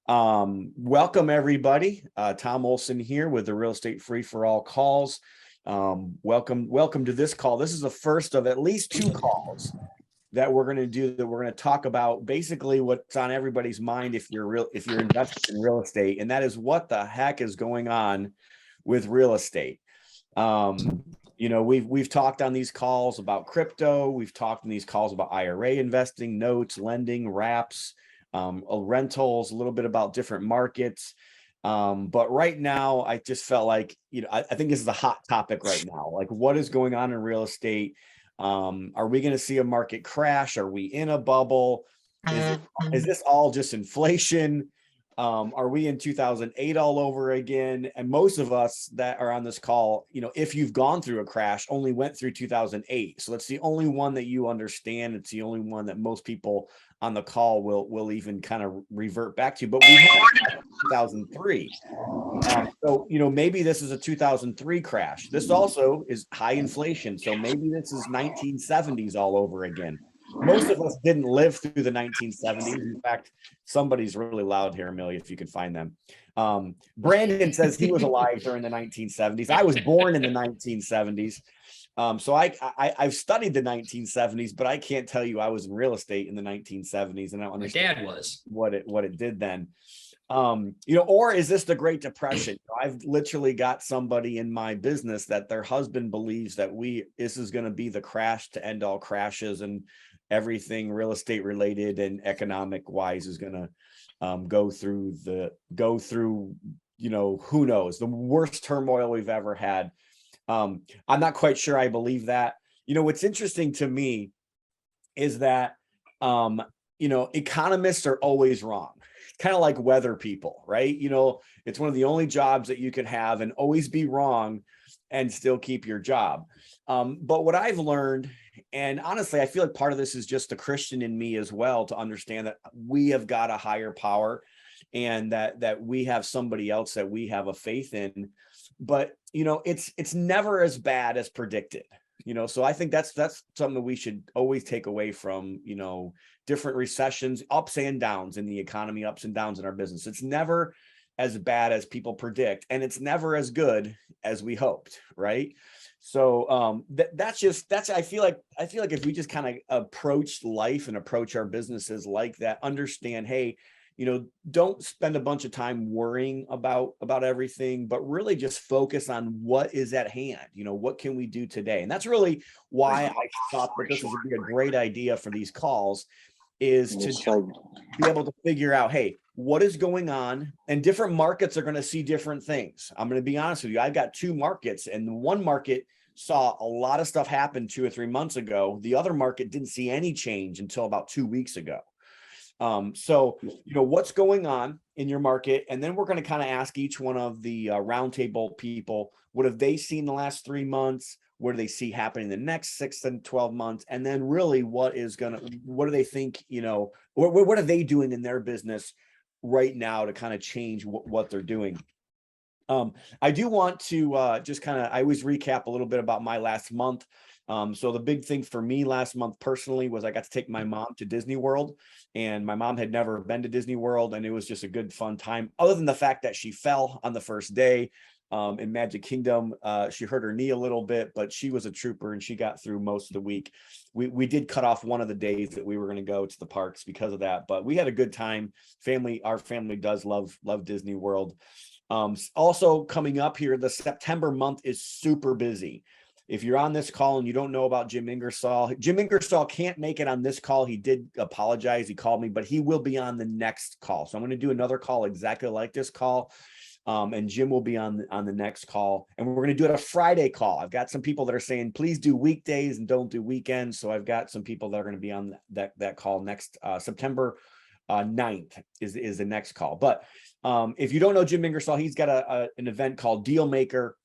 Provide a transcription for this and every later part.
Welcome everybody. Tom Olson here with the Real Estate Free for All calls. Welcome to this call. This is the first of at least two calls that we're going to do, that we're going to talk about basically what's on everybody's mind if you're invested in real estate, and that is what the heck is going on with real estate. We've talked on these calls about crypto. We've talked in these calls about IRA investing, notes, lending, wraps, rentals, a little bit about different markets. But right now, I just felt like, I think this is a hot topic right now. Like, what is going on in real estate? Are we going to see a market crash? Are we in a bubble? Is this all just inflation? Are we in 2008 all over again? And most of us that are on this call, if you've gone through a crash, only went through 2008. So it's the only one that you understand. It's the only one that most people on the call will even kind of revert back to. But we had 2003. So maybe this is a 2003 crash. This also is high inflation. So maybe this is 1970s all over again. Most of us didn't live through the 1970s. In fact, somebody's really loud here, Amelia, if you could find them. Brandon says he was alive during the 1970s. I was born in the 1970s. So I've studied the 1970s, but I can't tell you I was in real estate in the 1970s, and I don't understand my dad was what it did then. Or is this the Great Depression? I've literally got somebody in my business that their husband believes that this is going to be the crash to end all crashes, and everything real estate related and economic wise is going to go through, who knows, the worst turmoil we've ever had. I'm not quite sure I believe that. What's interesting to me is that, economists are always wrong. Kind of like weather people, right? It's one of the only jobs that you could have and always be wrong and still keep your job. But what I've learned, and honestly, I feel like part of this is just the Christian in me as well, to understand that we have got a higher power and that we have somebody else that we have a faith in. But, it's never as bad as predicted. So I think that's something that we should always take away from, different recessions, ups and downs in the economy, ups and downs in our business. It's never as bad as people predict, and it's never as good as we hoped, right? So I feel like if we just kind of approach life and approach our businesses like that, understand, hey, don't spend a bunch of time worrying about everything, but really just focus on what is at hand. What can we do today? And that's really why I thought that this would be a great idea for these calls, is to be able to figure out, hey, what is going on? And different markets are going to see different things. I'm going to be honest with you. I've got two markets, and one market saw a lot of stuff happen 2 or 3 months ago. The other market didn't see any change until about 2 weeks ago. So what's going on in your market? And then we're going to kind of ask each one of the roundtable people, what have they seen the last 3 months? What do they see happening in the next 6 and 12 months? And then really what do they think, what are they doing in their business right now to kind of change what they're doing? I do want to I always recap a little bit about my last month. So the big thing for me last month personally was I got to take my mom to Disney World, and my mom had never been to Disney World, and it was just a good, fun time. Other than the fact that she fell on the first day in Magic Kingdom, she hurt her knee a little bit, but she was a trooper and she got through most of the week. We did cut off one of the days that we were going to go to the parks because of that, but we had a good time. Our family does love Disney World. Also coming up here, the September month is super busy. If you're on this call and you don't know about Jim Ingersoll can't make it on this call. He did apologize. He called me, but he will be on the next call. So I'm going to do another call exactly like this call. And Jim will be on the next call, and we're going to do it a Friday call. I've got some people that are saying, please do weekdays and don't do weekends. So I've got some people that are going to be on that call next September 9th is the next call. But if you don't know Jim Ingersoll, he's got an event called Deal Maker.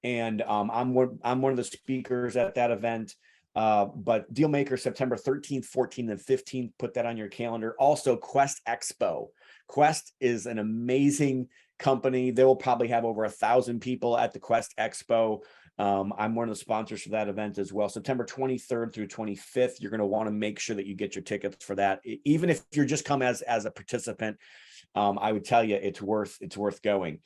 And I'm one of the speakers at that event. But Dealmaker, September 13th, 14th, and 15th, put that on your calendar. Also, Quest Expo. Quest is an amazing company. They will probably have over 1,000 people at the Quest Expo. I'm one of the sponsors for that event as well. September 23rd through 25th. You're going to want to make sure that you get your tickets for that. Even if you're just come as a participant, I would tell you it's worth going.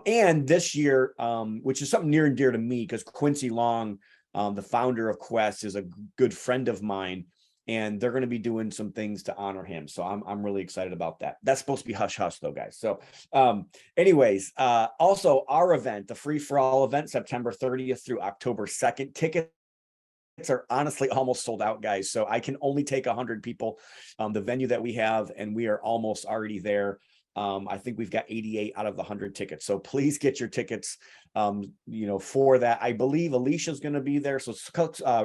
And this year, which is something near and dear to me, because Quincy Long, the founder of Quest, is a good friend of mine, and they're going to be doing some things to honor him. So I'm really excited about that. That's supposed to be hush hush though, guys. So anyways, also our event, the Free for All event, September 30th through October 2nd. Tickets are honestly almost sold out, guys. So I can only take 100 people, the venue that we have, and we are almost already there. I think we've got 88 out of the 100 tickets. So please get your tickets, for that. I believe Alicia's going to be there. So,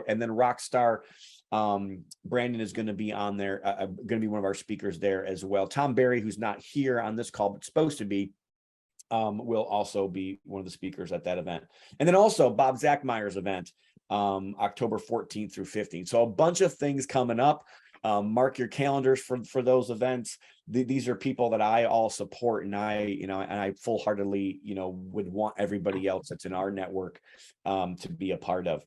and then Rockstar, Brandon is going to be on there, going to be one of our speakers there as well. Tom Berry, who's not here on this call, but supposed to be, will also be one of the speakers at that event. And then also Bob Zachmeyer's event, October 14th through 15th. So a bunch of things coming up. Mark your calendars for those events. These are people that I all support, and I full-heartedly, would want everybody else that's in our network to be a part of.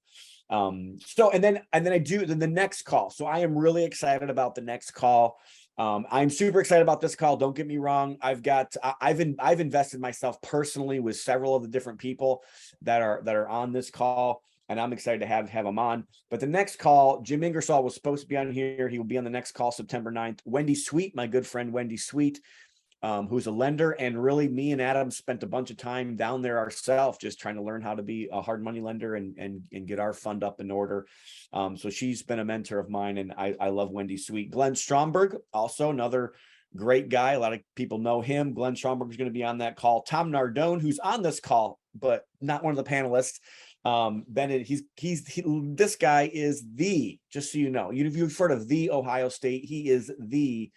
So and then I do the next call. So I am really excited about the next call. I'm super excited about this call. Don't get me wrong. I've invested myself personally with several of the different people that are on this call, and I'm excited to have them on. But the next call, Jim Ingersoll was supposed to be on here. He will be on the next call, September 9th. Wendy Sweet, my good friend Wendy Sweet, who's a lender, and really me and Adam spent a bunch of time down there ourselves, just trying to learn how to be a hard money lender and get our fund up in order. So she's been a mentor of mine, and I love Wendy Sweet. Glenn Stromberg, also another great guy. A lot of people know him. Glenn Stromberg is going to be on that call. Tom Nardone, who's on this call, but not one of the panelists. Bennett, this guy is just so you know, you've heard of the Ohio State. He is the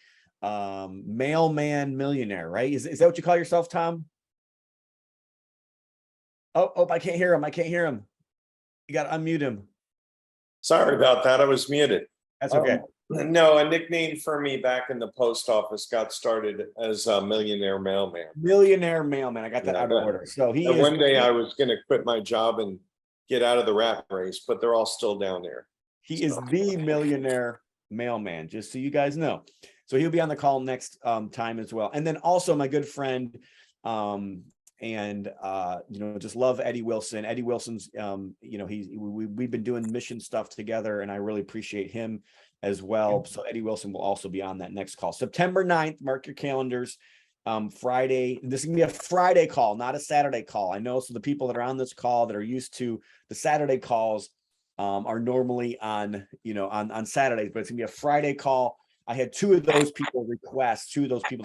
mailman millionaire, right? Is that what you call yourself, Tom? Oh, I can't hear him. You got to unmute him. Sorry about that. I was muted. That's okay. No, a nickname for me back in the post office got started as a millionaire mailman. Millionaire mailman. I got that out of order. So one day I was going to quit my job and get out of the rat race, but they're all still down there. He is the millionaire mailman, just so you guys know. So he'll be on the call next time as well. And then also my good friend, just love Eddie Wilson. Eddie Wilson's, we've been doing mission stuff together, and I really appreciate him as well. So Eddie Wilson will also be on that next call. September 9th, mark your calendars. Friday. This is gonna be a Friday call, not a Saturday call. I know. So the people that are on this call that are used to the Saturday calls are normally on Saturdays, but it's gonna be a Friday call. I had two of those people that are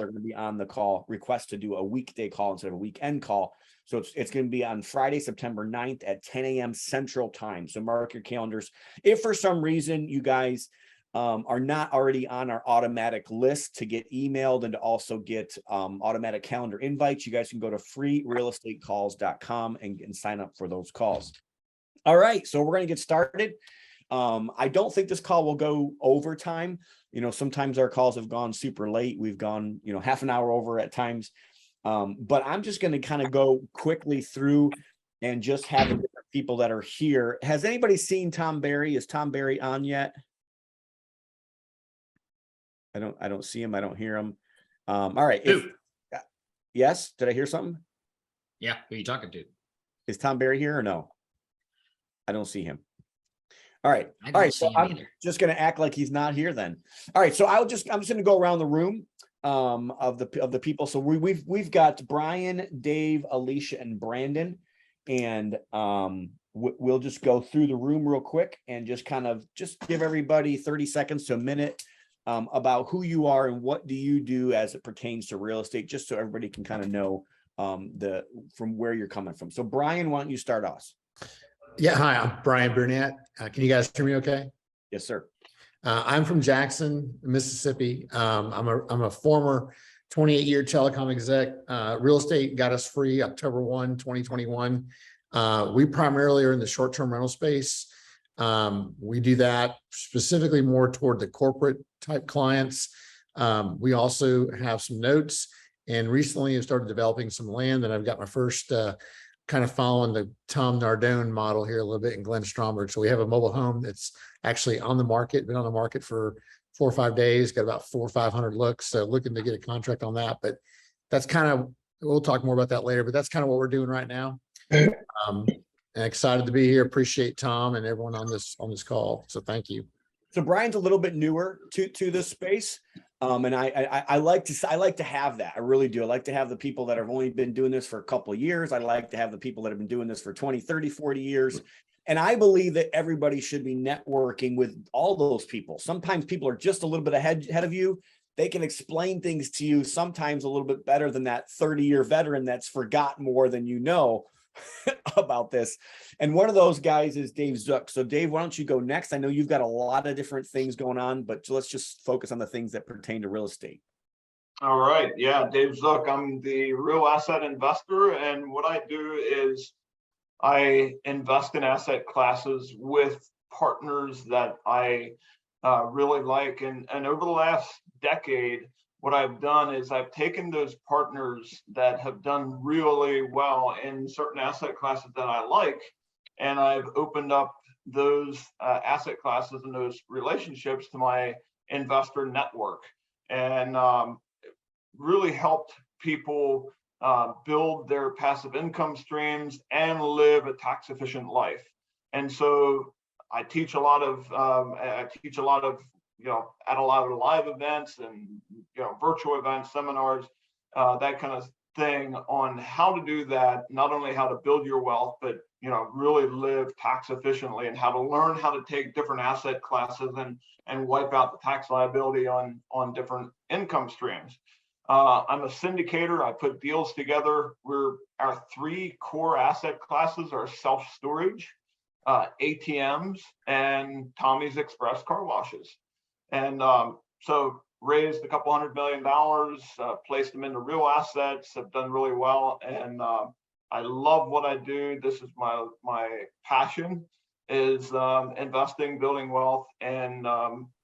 going to be on the call request to do a weekday call instead of a weekend call. So it's going to be on Friday, September 9th at 10 a.m. Central Time. So mark your calendars. If for some reason you guys are not already on our automatic list to get emailed and to also get automatic calendar invites, you guys can go to freerealestatecalls.com and sign up for those calls. All right, so we're going to get started. I don't think this call will go overtime. Sometimes our calls have gone super late. We've gone, half an hour over at times. But I'm just going to kind of go quickly through and just have the different people that are here. Has anybody seen Tom Berry? Is Tom Berry on yet? I don't see him. I don't hear him. All right. Yes. Did I hear something? Yeah. Who are you talking to? Is Tom Berry here or no? I don't see him. All right. All right. So I'm just going to act like he's not here then. All right. So I'm just going to go around the room of the people. So we've got Brian, Dave, Alicia, and Brandon, and we'll just go through the room real quick and just give everybody 30 seconds to a minute about who you are and what do you do as it pertains to real estate, just so everybody can kind of know from where you're coming from. So Brian, why don't you start us? Yeah, hi, I'm Brian Burnett. Can you guys hear me okay? Yes, sir. I'm from Jackson, Mississippi. I'm a former 28-year telecom exec. Real estate got us free October 1, 2021. We primarily are in the short-term rental space. We do that specifically more toward the corporate type clients. We also have some notes, and recently have started developing some land, and I've got my first kind of following the Tom Nardone model here a little bit in Glen Stromberg. So we have a mobile home that's actually on the market, been on the market for 4 or 5 days, got about 400 or 500 looks. So looking to get a contract on that, but that's kind of, we'll talk more about that later, but that's kind of what we're doing right now. And excited to be here. Appreciate Tom and everyone on this call. So thank you. So Brian's a little bit newer to this space. And I like to have that. I really do. I like to have the people that have only been doing this for a couple of years. I like to have the people that have been doing this for 20, 30, 40 years. And I believe that everybody should be networking with all those people. Sometimes people are just a little bit ahead of you. They can explain things to you sometimes a little bit better than that 30-year veteran that's forgotten more than you know about this. And one of those guys is Dave Zook. So Dave, why don't you go next? I know you've got a lot of different things going on, but let's just focus on the things that pertain to real estate. All right. Yeah, Dave Zook. I'm the real asset investor. And what I do is I invest in asset classes with partners that I really like. And over the last decade, what I've done is I've taken those partners that have done really well in certain asset classes that I like, and I've opened up those asset classes and those relationships to my investor network, and really helped people build their passive income streams and live a tax efficient life. And so I teach a lot of at a lot of live events and virtual events, seminars, that kind of thing on how to do that. Not only how to build your wealth, but really live tax efficiently, and how to learn how to take different asset classes and wipe out the tax liability on different income streams. I'm a syndicator. I put deals together. Our 3 core asset classes are self-storage, ATMs, and Tommy's Express car washes. And so raised a couple $100 million, placed them into real assets, have done really well. And I love what I do. This is my passion, is investing, building wealth, and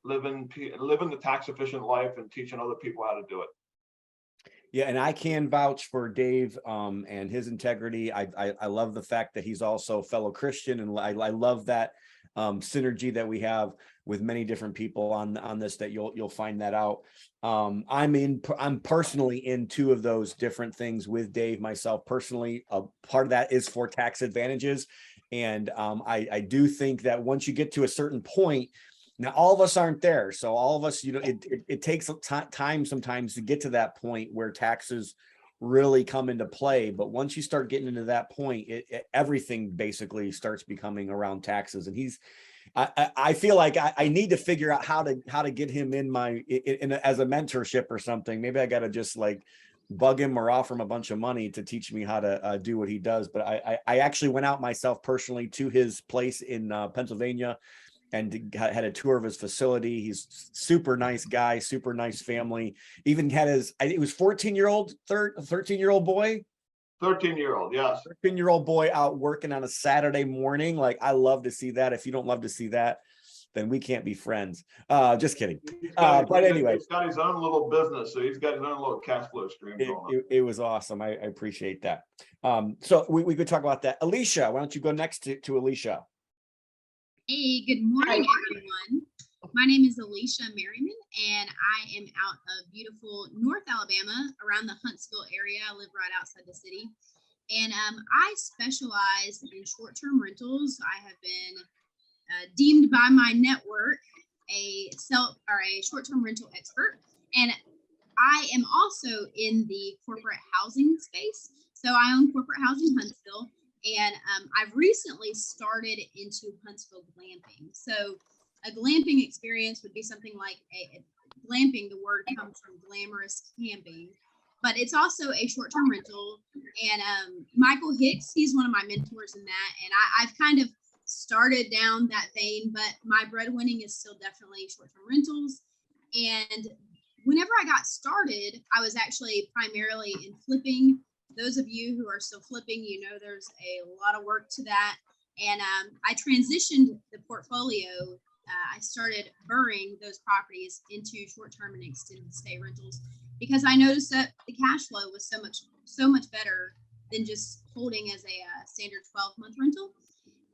living the tax efficient life and teaching other people how to do it. Yeah, and I can vouch for Dave and his integrity. I love the fact that he's also a fellow Christian, and I love that synergy that we have with many different people on this, that you'll find that out. I'm personally in 2 of those different things with Dave myself personally. Part of that is for tax advantages, and I do think that once you get to a certain point, now all of us aren't there, so all of us, it takes time sometimes to get to that point where taxes really come into play. But once you start getting into that point, everything basically starts becoming around taxes. And I feel like I need to figure out how to get him as a mentorship or something. Maybe I got to just like bug him or offer him a bunch of money to teach me how to do what he does. But I actually went out myself personally to his place in Pennsylvania and had a tour of his facility. He's super nice guy, super nice family. Even had it was 13-year-old boy. 13-year-old, yes. 13-year-old boy out working on a Saturday morning. Like, I love to see that. If you don't love to see that, then we can't be friends. Just kidding. But anyway, he's got his own little business, so he's got his own little cash flow stream going on. It was awesome. I appreciate that. So we could talk about that. Alicia, why don't you go next to Alicia? Hey, good morning, everyone. My name is Alicia Merriman, and I am out of beautiful North Alabama, around the Huntsville area. I live right outside the city, and I specialize in short-term rentals. I have been deemed by my network a short-term rental expert, and I am also in the corporate housing space. So I own Corporate Housing Huntsville. And I've recently started into Huntsville glamping. So a glamping experience would be something like glamping. The word comes from glamorous camping, but it's also a short-term rental. And Michael Hicks, he's one of my mentors in that. And I've kind of started down that vein, but my breadwinning is still definitely short-term rentals. And whenever I got started, I was actually primarily in flipping. Those of you who are still flipping, there's a lot of work to that. And I transitioned the portfolio. I started burring those properties into short-term and extended stay rentals because I noticed that the cash flow was so much better than just holding as a standard 12-month rental.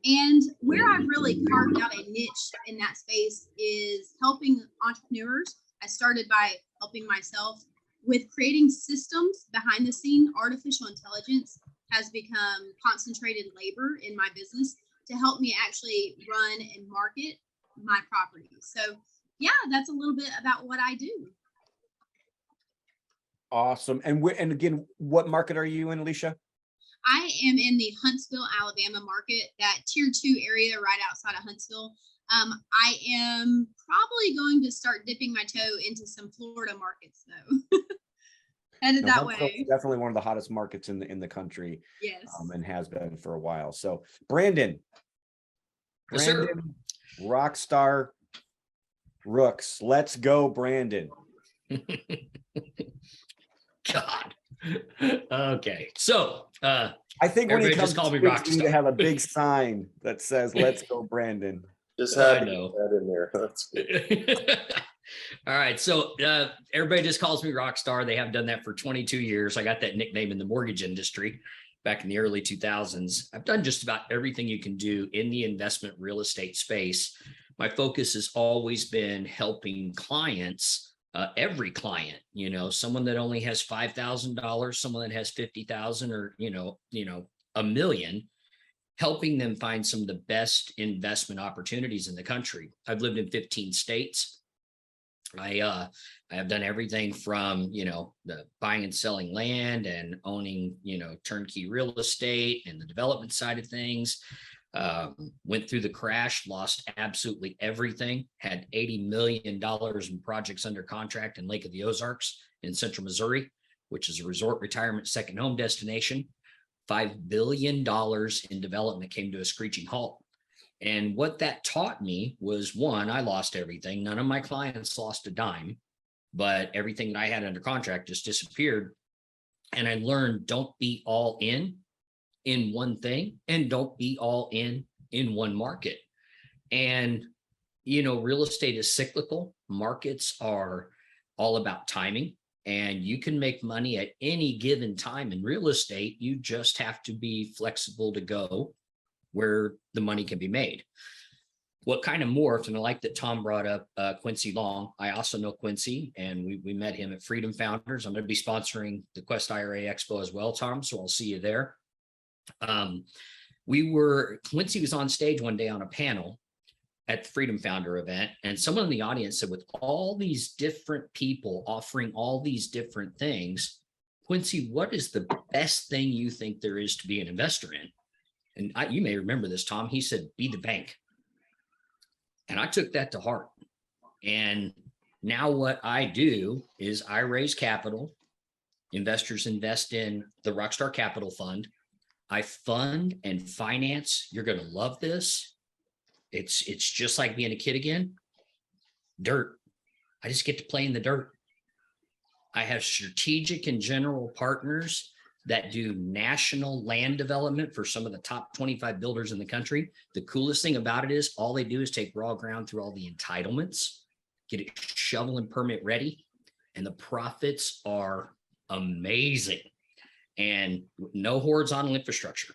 And where I've really carved out a niche in that space is helping entrepreneurs. I started by helping myself with creating systems behind the scene. Artificial intelligence has become concentrated labor in my business to help me actually run and market my properties. So yeah, that's a little bit about what I do. Awesome. And again, what market are you in, Alicia? I am in the Huntsville, Alabama market, that tier 2 area right outside of Huntsville. I am probably going to start dipping my toe into some Florida markets though. Headed that way. Definitely one of the hottest markets in the country. Yes. And has been for a while. So Brandon, Yes, sir. Rockstar Rooks. Let's go, Brandon. God. Okay. So I think when he everybody comes just call me to speak, we need to Rockstar. have a big sign that says "Let's go, Brandon." Just had I to know. get that in there. That's good. All right. So everybody just calls me Rockstar. They have done that for 22 years. I got that nickname in the mortgage industry back in the early 2000s. I've done just about everything you can do in the investment real estate space. My focus has always been helping clients, every client, someone that only has $5,000, someone that has 50,000 or, $1 million, helping them find some of the best investment opportunities in the country. I've lived in 15 states. I have done everything from, the buying and selling land and owning, turnkey real estate and the development side of things. Went through the crash, lost absolutely everything, had $80 million in projects under contract in Lake of the Ozarks in central Missouri, which is a resort retirement second home destination. $5 billion in development came to a screeching halt. And what that taught me was, one, I lost everything. None of my clients lost a dime, but everything that I had under contract just disappeared. And I learned, don't be all in one thing, and don't be all in one market. And, real estate is cyclical. Markets are all about timing, and you can make money at any given time in real estate. You just have to be flexible to go where the money can be made. What kind of morphed, and I like that Tom brought up Quincy Long. I also know Quincy, and we met him at Freedom Founders. I'm going to be sponsoring the Quest IRA Expo as well, Tom, so I'll see you there. Quincy was on stage one day on a panel at the Freedom Founder event, and someone in the audience said, with all these different people offering all these different things, Quincy, what is the best thing you think there is to be an investor in? And you may remember this, Tom. He said, be the bank. And I took that to heart. And now what I do is I raise capital. Investors invest in the Rockstar Capital Fund. I fund and finance. You're going to love this. It's just like being a kid again. Dirt. I just get to play in the dirt. I have strategic and general partners that do national land development for some of the top 25 builders in the country. The coolest thing about it is all they do is take raw ground through all the entitlements, get it shovel and permit ready, and the profits are amazing. And no horizontal infrastructure.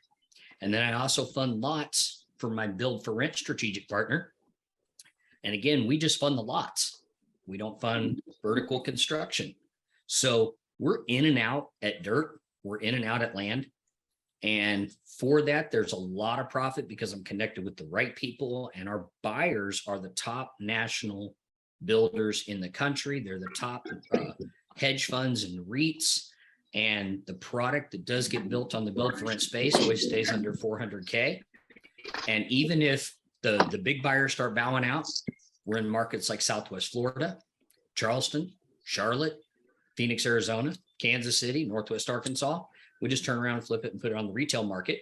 And then I also fund lots for my build for rent strategic partner. And again, we just fund the lots. We don't fund vertical construction. So we're in and out at dirt. We're in and out at land. And for that, there's a lot of profit because I'm connected with the right people, and our buyers are the top national builders in the country. They're the top hedge funds and REITs. And the product that does get built on the build for rent space always stays under 400K. And even if the big buyers start bowing out, we're in markets like Southwest Florida, Charleston, Charlotte, Phoenix, Arizona, Kansas City, Northwest Arkansas. We just turn around and flip it and put it on the retail market.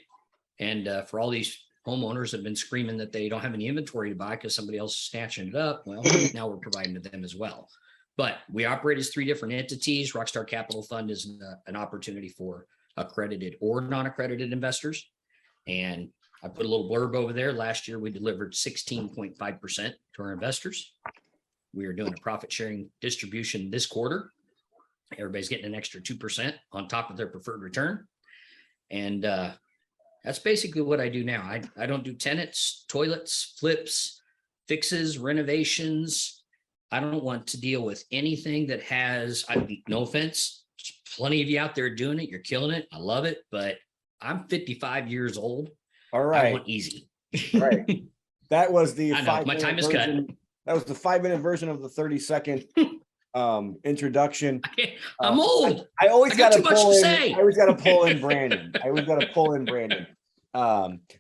And for all these homeowners that have been screaming that they don't have any inventory to buy because somebody else is snatching it up, well, now we're providing to them as well. But we operate as 3 different entities. Rockstar Capital Fund is an opportunity for accredited or non-accredited investors. And I put a little blurb over there. Last year, we delivered 16.5% to our investors. We are doing a profit sharing distribution this quarter. Everybody's getting an extra 2% on top of their preferred return. And that's basically what I do now. I don't do tenants, toilets, flips, fixes, renovations. I don't want to deal with anything that has, no offense, there's plenty of you out there doing it. You're killing it. I love it, but I'm 55 years old. All I right. want easy. Right. That was the I know, my time is cut. That was the 5-minute version of the 30-second introduction. I'm old. I always got to pull in. say. I always got to pull in Brandon.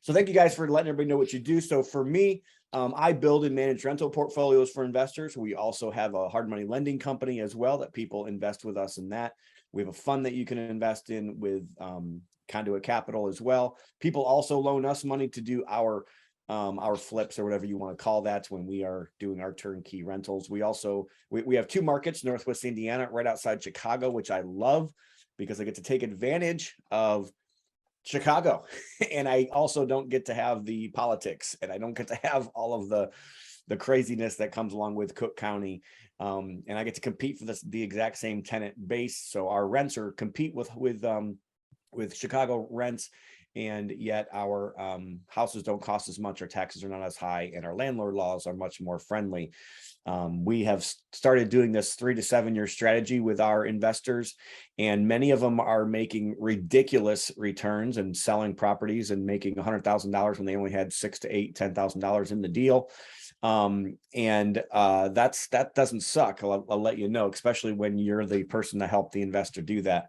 So thank you guys for letting everybody know what you do. So for me, I build and manage rental portfolios for investors. We also have a hard money lending company as well that people invest with us in that. We have a fund that you can invest in with Conduit Capital as well. People also loan us money to do our flips or whatever you want to call that when we are doing our turnkey rentals. We also, we have 2 markets, Northwest Indiana, right outside Chicago, which I love because I get to take advantage of Chicago. And I also don't get to have the politics, and I don't get to have all of the craziness that comes along with Cook County. And I get to compete for the exact same tenant base. So our rents are compete with Chicago rents, and yet our houses don't cost as much, our taxes are not as high, and our landlord laws are much more friendly. We have started doing this 3 to 7 year strategy with our investors, and many of them are making ridiculous returns and selling properties and making $100,000 when they only had $6,000 to $8,000, $10,000 in the deal. That doesn't suck. I'll let you know, especially when you're the person that helped the investor do that.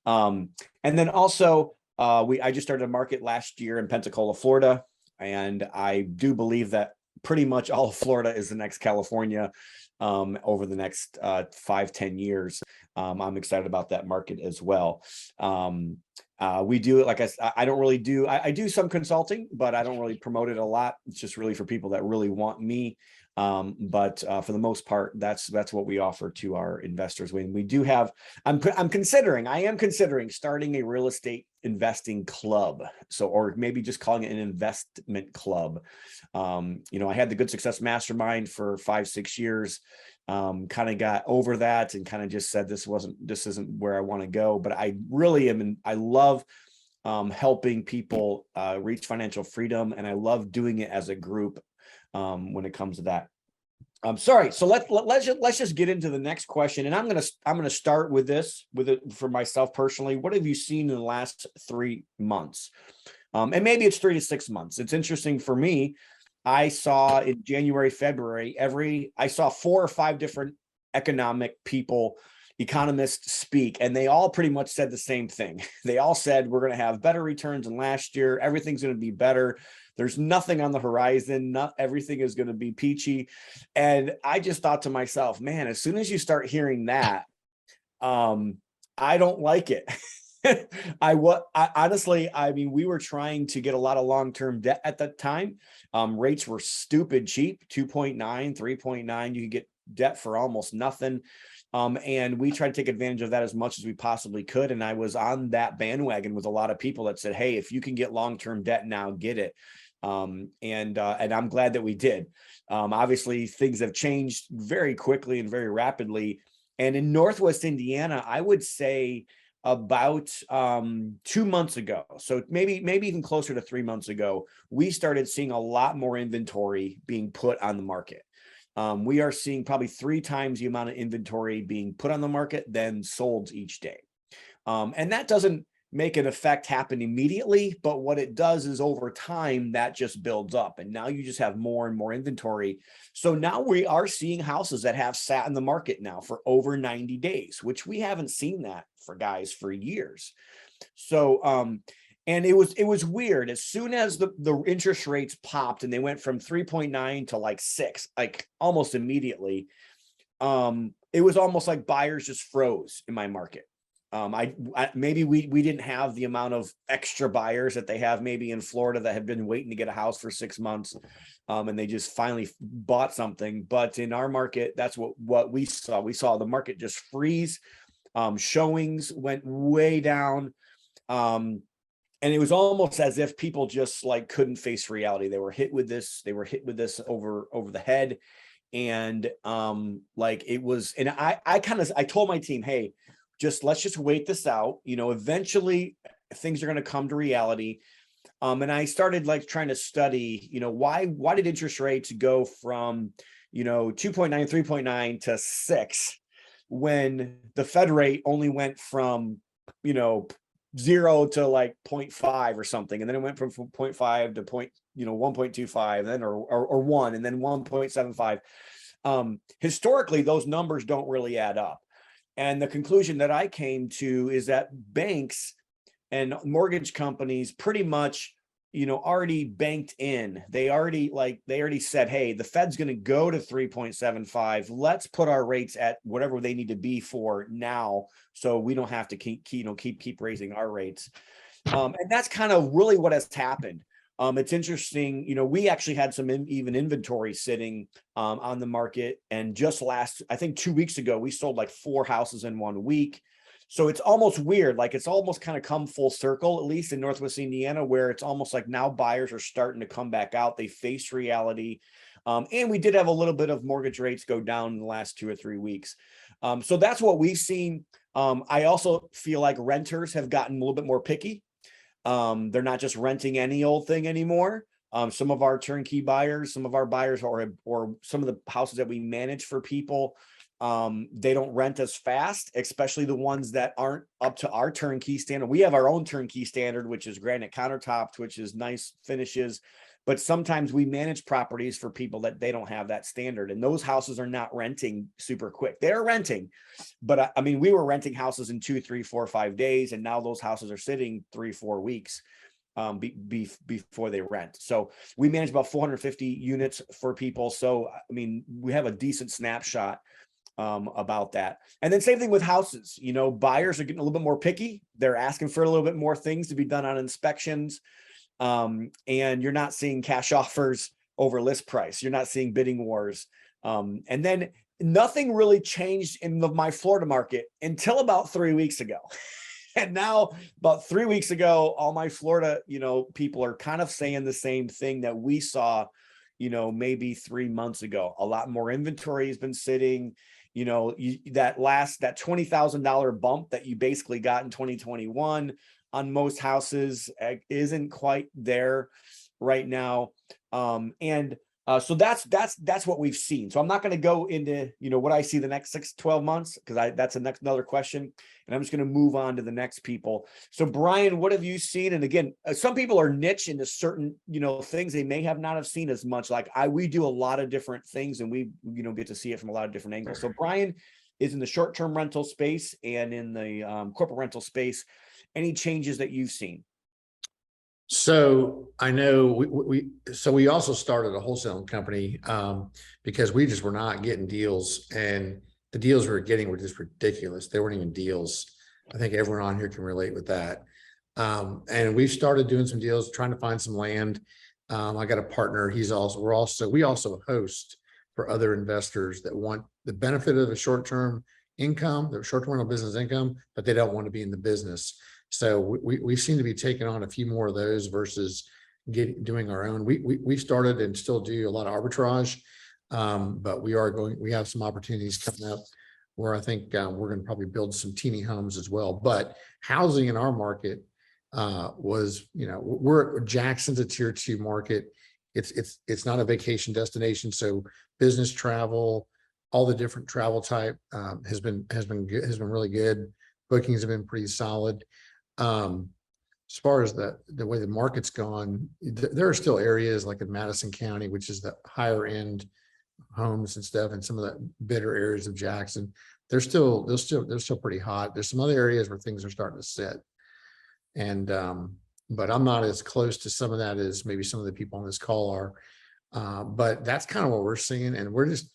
And then also, I just started a market last year in Pensacola, Florida, and I do believe that pretty much all of Florida is the next California over the next 5-10 years. I'm excited about that market as well. We do it, like I don't really do, I do some consulting, but I don't really promote it a lot. It's just really for people that really want me. But for the most part, that's what we offer to our investors. When we do have, I am considering starting a real estate investing club. So, or maybe just calling it an investment club. I had the Good Success Mastermind for 5-6 years. Kind of got over that and kind of just said, this isn't where I want to go. But I really am, and I love helping people reach financial freedom, and I love doing it as a group. When it comes to that. I'm sorry. So let's just get into the next question. And I'm gonna start with it for myself personally. What have you seen in the last 3 months? And maybe it's 3 to 6 months. It's interesting for me. I saw in January, February, I saw 4 or 5 different economists speak, and they all pretty much said the same thing. They all said, we're going to have better returns than last year. Everything's going to be better. There's nothing on the horizon. Not everything is going to be peachy. And I just thought to myself, man, as soon as you start hearing that, I don't like it. Honestly, I mean, we were trying to get a lot of long-term debt at that time. Rates were stupid cheap, 2.9, 3.9. You could get debt for almost nothing. And we tried to take advantage of that as much as we possibly could. And I was on that bandwagon with a lot of people that said, hey, if you can get long-term debt now, get it. And I'm glad that we did. Obviously, things have changed very quickly and very rapidly. And in Northwest Indiana, I would say about 2 months ago, so maybe even closer to 3 months ago, we started seeing a lot more inventory being put on the market. We are seeing probably 3 times the amount of inventory being put on the market than sold each day. And that doesn't make an effect happen immediately, but what it does is over time, that just builds up. And now you just have more and more inventory. So now we are seeing houses that have sat in the market now for over 90 days, which we haven't seen that for years. So, and it was weird. As soon as the interest rates popped and they went from 3.9 to like 6, like almost immediately, it was almost like buyers just froze in my market. Maybe we didn't have the amount of extra buyers that they have maybe in Florida that have been waiting to get a house for 6 months, and they just finally bought something. But in our market, that's what we saw. We saw the market just freeze. Showings went way down. And it was almost as if people just like couldn't face reality. They were hit with this over the head. And like it was, and I told my team, hey, let's just wait this out. Eventually things are going to come to reality. And I started like trying to study, why did interest rates go from, 2.9, 3.9 to 6 when the Fed rate only went from, 0 to like 0.5 or something. And then it went from 0.5 to 1.25, then or 1, and then 1.75. Historically, those numbers don't really add up. And the conclusion that I came to is that banks and mortgage companies pretty much, already banked in. They already said, hey, the Fed's going to go to 3.75. Let's put our rates at whatever they need to be for now, so we don't have to keep raising our rates. And that's kind of really what has happened. It's interesting, we actually had some even inventory sitting on the market, and just I think 2 weeks ago, we sold like 4 houses in 1 week. So it's almost weird, like it's almost kind of come full circle, at least in Northwest Indiana, where it's almost like now buyers are starting to come back out. They face reality. And we did have a little bit of mortgage rates go down in the last 2 or 3 weeks. So that's what we've seen. I also feel like renters have gotten a little bit more picky. They're not just renting any old thing anymore. Some of our turnkey buyers, some of our buyers, or some of the houses that we manage for people, they don't rent as fast, especially the ones that aren't up to our turnkey standard. We have our own turnkey standard, which is granite countertops, which is nice finishes. But sometimes we manage properties for people that they don't have that standard, and those houses are not renting super quick. They're renting, but I mean, we were renting houses in 2, 3, 4, 5 days, and now those houses are sitting 3, 4 weeks before they rent. So we manage about 450 units for people. So I mean, we have a decent snapshot about that. And then same thing with houses. Buyers are getting a little bit more picky. They're asking for a little bit more things to be done on inspections. And you're not seeing cash offers over list price. You're not seeing bidding wars. And then nothing really changed in my Florida market until about 3 weeks ago. And now about 3 weeks ago, all my Florida, people are kind of saying the same thing that we saw, maybe 3 months ago. A lot more inventory has been sitting. That $20,000 bump that you basically got in 2021 on most houses isn't quite there right now. So that's what we've seen. So I'm not going to go into, what I see the next 6-12 months, because that's another question. And I'm just going to move on to the next people. So Brian, what have you seen? And again, some people are niche into certain, things they may have not have seen as much. Like we do a lot of different things, and we, get to see it from a lot of different angles. So Brian is in the short-term rental space and in the corporate rental space. Any changes that you've seen? So I know we also started a wholesaling company because we just were not getting deals, and the deals we were getting were just ridiculous. They weren't even deals. I think everyone on here can relate with that. And we started doing some deals, trying to find some land. I got a partner. We also host for other investors that want the benefit of a short-term income, the short-term rental business income, but they don't want to be in the business. So we seem to be taking on a few more of those versus doing our own. We started and still do a lot of arbitrage, but we have some opportunities coming up where I think we're going to probably build some teeny homes as well. But housing in our market Jackson's a tier 2 market. It's not a vacation destination, so business travel, all the different travel type has been really good. Bookings have been pretty solid. As far as the way the market's gone, there are still areas like in Madison County, which is the higher end homes and stuff, and some of the better areas of Jackson. They're still pretty hot. There's some other areas where things are starting to sit. And but I'm not as close to some of that as maybe some of the people on this call are. But that's kind of what we're seeing, and we're just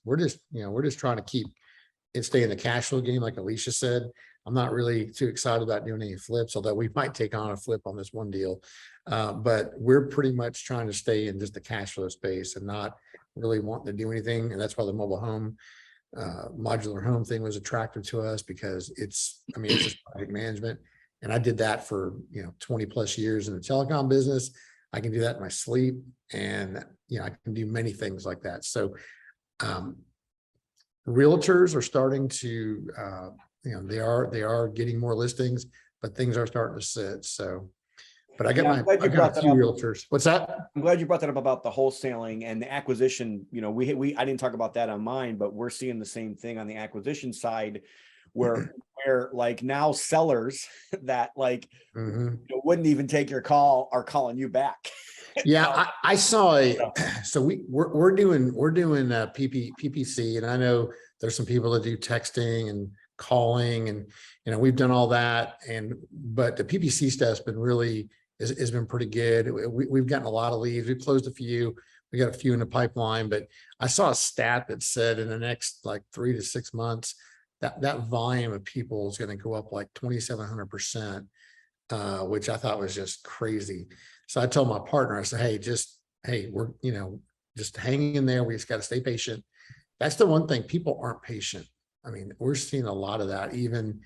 trying to keep it, stay in the cash flow game, like Alicia said. I'm not really too excited about doing any flips, although we might take on a flip on this one deal. But we're pretty much trying to stay in just the cash flow space and not really wanting to do anything. And that's why the mobile home, modular home thing was attractive to us, because it's just project management. And I did that for 20 plus years in the telecom business. I can do that in my sleep, and I can do many things like that. So realtors are starting to they are getting more listings. but things are starting to sit. So, but I got Yeah, I'm glad you I've got brought a that few up. realtors. What's that? I'm glad you brought that up about the wholesaling and the acquisition. You know, I didn't talk about that on mine, but we're seeing the same thing on the acquisition side, where like now sellers that like Mhm. wouldn't even take your call are calling you back. Yeah, I saw so we're doing PPC, and I know there's some people that do texting and calling, and we've done all that, but the PPC stuff's been really has been pretty good. We've gotten a lot of leads. We've closed a few. We got a few in the pipeline, but I saw a stat that said in the next like 3 to 6 months that volume of people is going to go up like 2,700%, which I thought was just crazy. So I told my partner, I said, hey, we're, just hang in there. We just got to stay patient. That's the one thing, people aren't patient. I mean, we're seeing a lot of that, even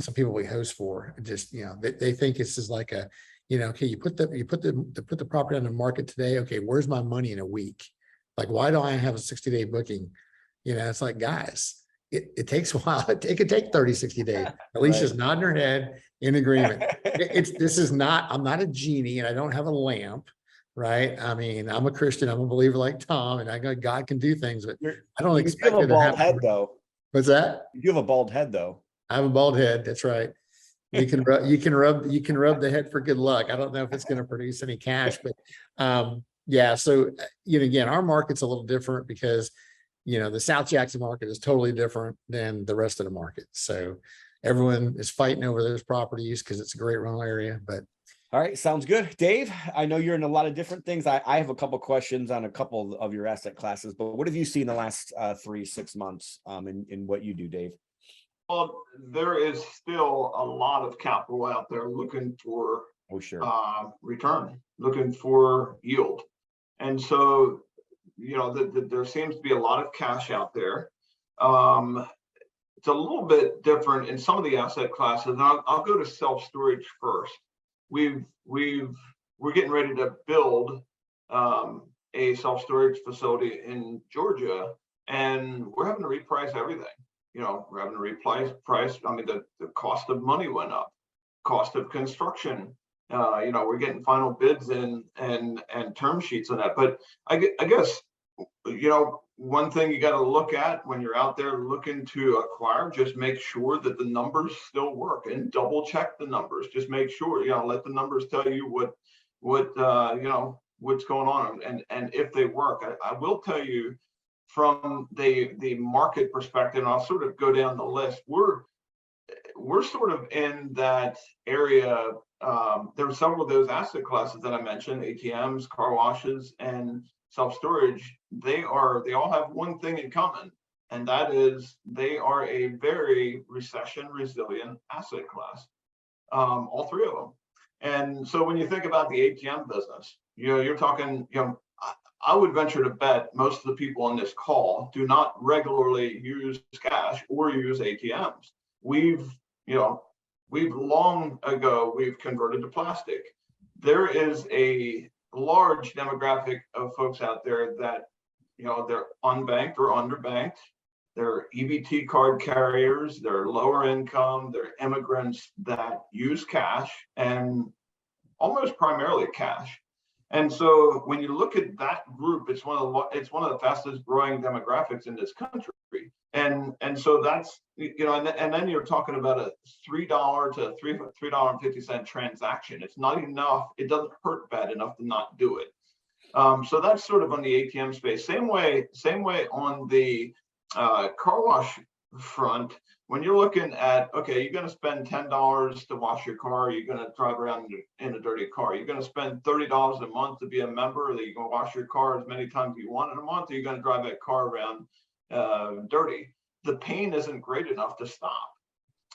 some people we host for, just, they think it's just like okay, you put the property on the market today. Okay, where's my money in a week? Like, why don't I have a 60-day booking? It's like, guys, it takes a while. It could take 30, 60 days. Alicia's nodding her head in agreement. I'm not a genie, and I don't have a lamp, right? I mean, I'm a Christian, I'm a believer like Tom, and I know God can do things, but I don't expect you have it a to bald happen. head though. What's that? You have a bald head though. I have a bald head. That's right. You can rub the head for good luck. I don't know if it's going to produce any cash, but yeah. So again, our market's a little different because the South Jackson market is totally different than the rest of the market. So everyone is fighting over those properties because it's a great rental area. But all right, sounds good. Dave, I know you're in a lot of different things. I have a couple questions on a couple of your asset classes, but what have you seen the last 3-6 months in what you do, Dave? Well, there is still a lot of capital out there looking for return, looking for yield. And so, there seems to be a lot of cash out there. It's a little bit different in some of the asset classes. And I'll go to self-storage first. We're getting ready to build a self-storage facility in Georgia, and we're having to reprice everything. We're having to reprice. I mean, the cost of money went up, cost of construction. We're getting final bids in and term sheets on that. But I guess, one thing you got to look at when you're out there looking to acquire, just make sure that the numbers still work and double check the numbers. Just make sure, let the numbers tell you what's going on and if they work. I will tell you from the market perspective, and I'll sort of go down the list. We're sort of in that area. There are several of those asset classes that I mentioned: ATMs, car washes, and self-storage. They all have one thing in common, and that is they are a very recession resilient asset class. All three of them. And so when you think about the ATM business, you're talking, I would venture to bet most of the people on this call do not regularly use cash or use ATMs. We've long ago, we've converted to plastic. There is a large demographic of folks out there that, they're unbanked or underbanked. They're EBT card carriers, they're lower income, they're immigrants that use cash, and almost primarily cash. And so when you look at that group, it's one of the fastest growing demographics in this country. And so that's, and then you're talking about a $3 to $3.50 transaction. It's not enough. It doesn't hurt bad enough to not do it. So that's sort of on the ATM space. Same way on the car wash front. When you're looking at, okay, you're going to spend $10 to wash your car, you're going to drive around in a dirty car. You're going to spend $30 a month to be a member, that you can wash your car as many times as you want in a month, or you're going to drive that car around dirty. The pain isn't great enough to stop.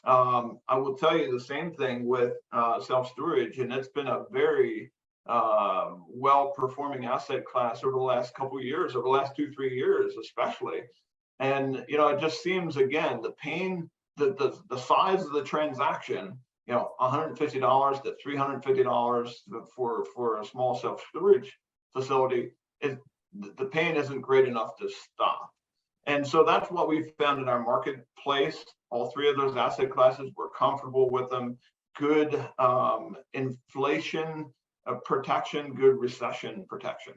I will tell you the same thing with self-storage, and it's been a very well-performing asset class over the last couple of years, over the last 2-3 years, especially. And, it just seems, again, the pain, the size of the transaction, $150 to $350 for a small self-storage facility, the pain isn't great enough to stop. And so that's what we've found in our marketplace. All three of those asset classes, we're comfortable with them. good inflation protection, good recession protection.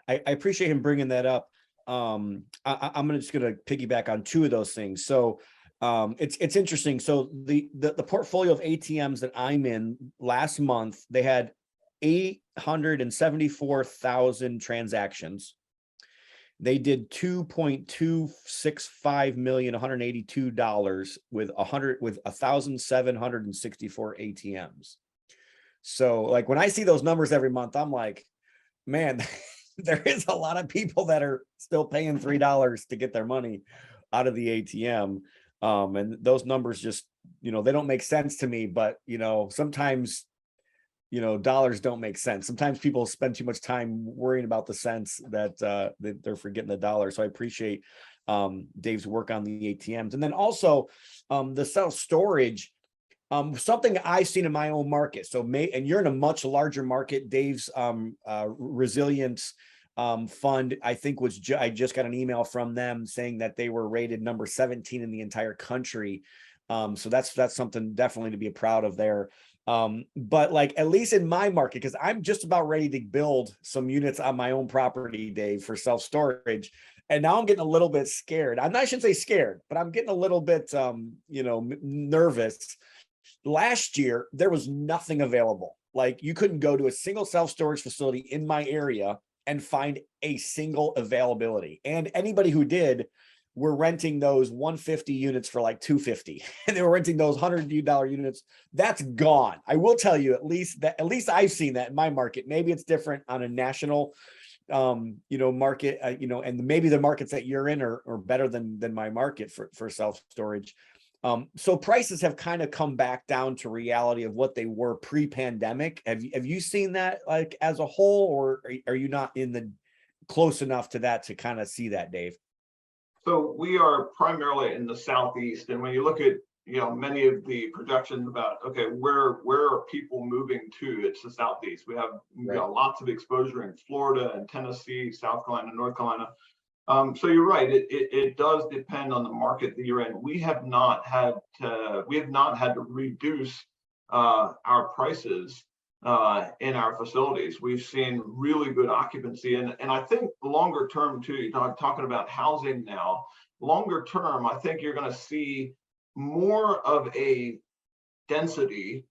I appreciate him bringing that up. I'm just going to piggyback on two of those things. So it's interesting. So the portfolio of ATMs that I'm in last month, they had 874,000 transactions. They did $2.265 million, $182 with 1,764 ATMs. So like when I see those numbers every month, I'm like, man, there is a lot of people that are still paying $3 to get their money out of the ATM. And those numbers just, they don't make sense to me, but sometimes, dollars don't make sense. Sometimes people spend too much time worrying about the cents that they're forgetting the dollar. So I appreciate Dave's work on the ATMs. And then also the self-storage, something I've seen in my own market. So and you're in a much larger market. Dave's resilience fund, I think I just got an email from them saying that they were rated number 17 in the entire country. So that's something definitely to be proud of there. But like, at least in my market, because I'm just about ready to build some units on my own property, Dave, for self-storage. And now I'm getting a little bit scared. I shouldn't say scared, but I'm getting a little bit, nervous. Last year, there was nothing available. Like you couldn't go to a single self-storage facility in my area and find a single availability. And anybody who did were renting those 150 units for like $250. And they were renting those $100 units. That's gone. I will tell you, at least I've seen that in my market. Maybe it's different on a national market, and maybe the markets that you're in are better than my market for self-storage. So prices have kind of come back down to reality of what they were pre-pandemic. Have you seen that like as a whole, or are you not close enough to that to kind of see that, Dave? So we are primarily in the Southeast, and when you look at many of the projections about where are people moving to, it's the Southeast. We have lots of exposure in Florida and Tennessee, South Carolina, North Carolina. So you're right. It does depend on the market that you're in. We have not had to reduce our prices in our facilities. We've seen really good occupancy, and I think longer term too. You're talking about housing now. Longer term, I think you're going to see more of a density.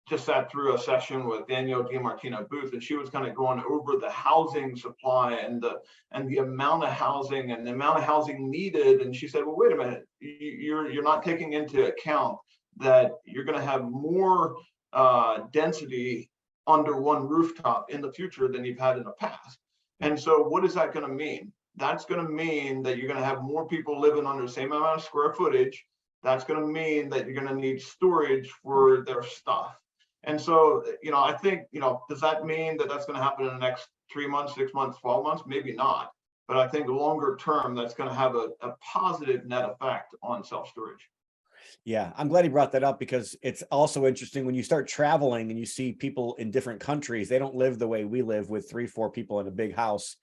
Just sat through a session with Danielle DiMartino Booth, and she was kind of going over the housing supply and the amount of housing and the amount of housing needed. And she said, well, wait a minute, you're not taking into account that you're going to have more density under one rooftop in the future than you've had in the past. And so what is that going to mean? That's going to mean that you're going to have more people living under the same amount of square footage. That's going to mean that you're going to need storage for their stuff. And so, I think, does that mean that that's going to happen in the next 3 months, 6 months, 12 months? Maybe not. But I think longer term, that's going to have a positive net effect on self-storage. Yeah, I'm glad he brought that up, because it's also interesting when you start traveling and you see people in different countries. They don't live the way we live with 3-4 people in a big house.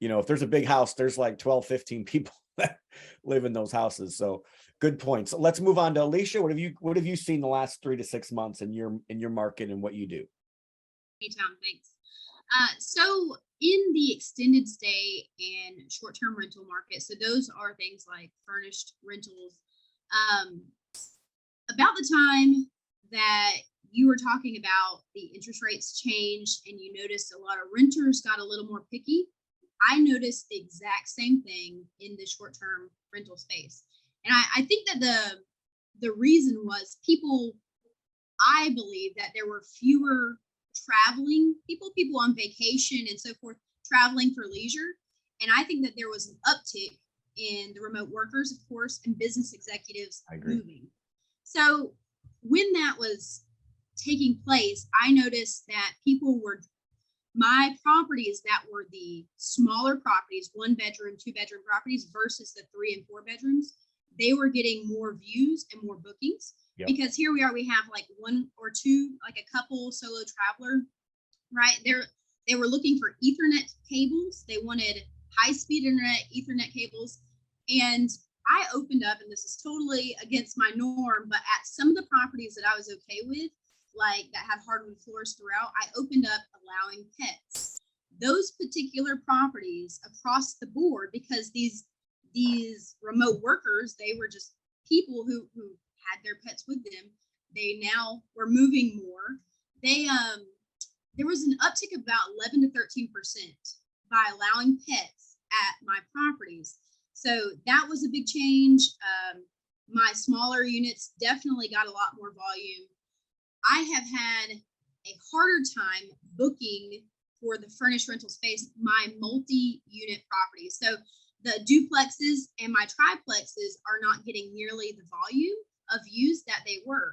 If there's a big house, there's like 12, 15 people that live in those houses. So good points. So let's move on to Alicia. What have you seen the last 3 to 6 months in your market and what you do? Hey, Tom, thanks. So in the extended stay and short-term rental market, so those are things like furnished rentals. About the time that you were talking about the interest rates changed and you noticed a lot of renters got a little more picky, I noticed the exact same thing in the short-term rental space. And I think that the reason was I believe that there were fewer traveling people on vacation and so forth, traveling for leisure. And I think that there was an uptick in the remote workers, of course, and business executives moving. So when that was taking place, I noticed that my properties that were the smaller properties, 1-bedroom, 2-bedroom properties versus the 3 and 4 bedrooms, they were getting more views and more bookings. Yep. Because here we have like 1 or 2, like a couple solo traveler, right? They were looking for Ethernet cables. They wanted high-speed internet, Ethernet cables. And I opened up, and this is totally against my norm, but at some of the properties that I was okay with, like that had hardwood floors throughout, I opened up allowing pets. Those particular properties across the board, because these remote workers, they were just people who had their pets with them. They now were moving more. They there was an uptick of about 11 to 13% by allowing pets at my properties. So that was a big change. My smaller units definitely got a lot more volume. I have had a harder time booking for the furnished rental space, my multi-unit properties. So the duplexes and my triplexes are not getting nearly the volume of views that they were.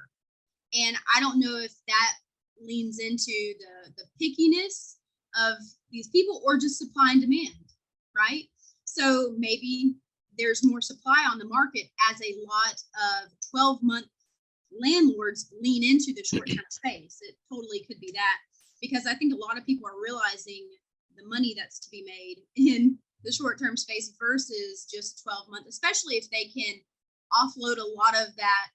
And I don't know if that leans into the pickiness of these people or just supply and demand, right? So maybe there's more supply on the market as a lot of 12-month landlords lean into the short-term space. It totally could be that, because I think a lot of people are realizing the money that's to be made in the short-term space versus just 12-month, especially if they can offload a lot of that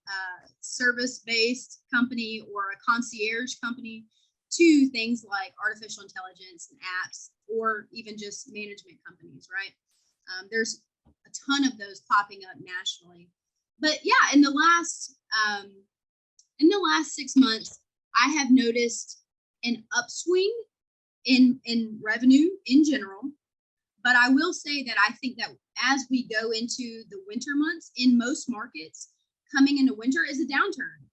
service-based company or a concierge company to things like artificial intelligence and apps, or even just management companies, right? There's a ton of those popping up nationally. But yeah, in the last 6 months, I have noticed an upswing in revenue in general. But I will say that I think that as we go into the winter months, in most markets, coming into winter is a downturn.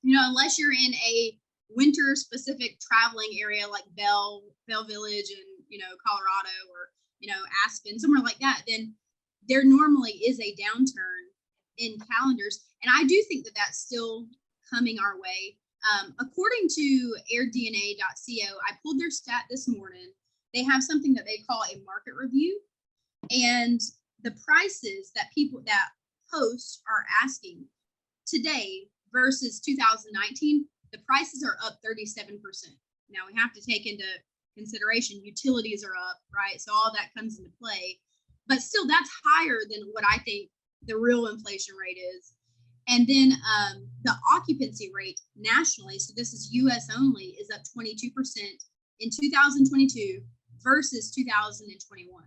You know, unless you're in a winter specific traveling area like Bell Village and, you know, Colorado, or, you know, Aspen, somewhere like that, then there normally is a downturn in calendars. And I do think that that's still coming our way. According to airdna.co, I pulled their stat this morning. They have something that they call a market review, and the prices that people that hosts are asking today versus 2019, the prices are up 37%. Now we have to take into consideration utilities are up, right? So all that comes into play, but still that's higher than what I think the real inflation rate is. And then the occupancy rate nationally, so this is US only, is up 22% in 2022 versus 2021.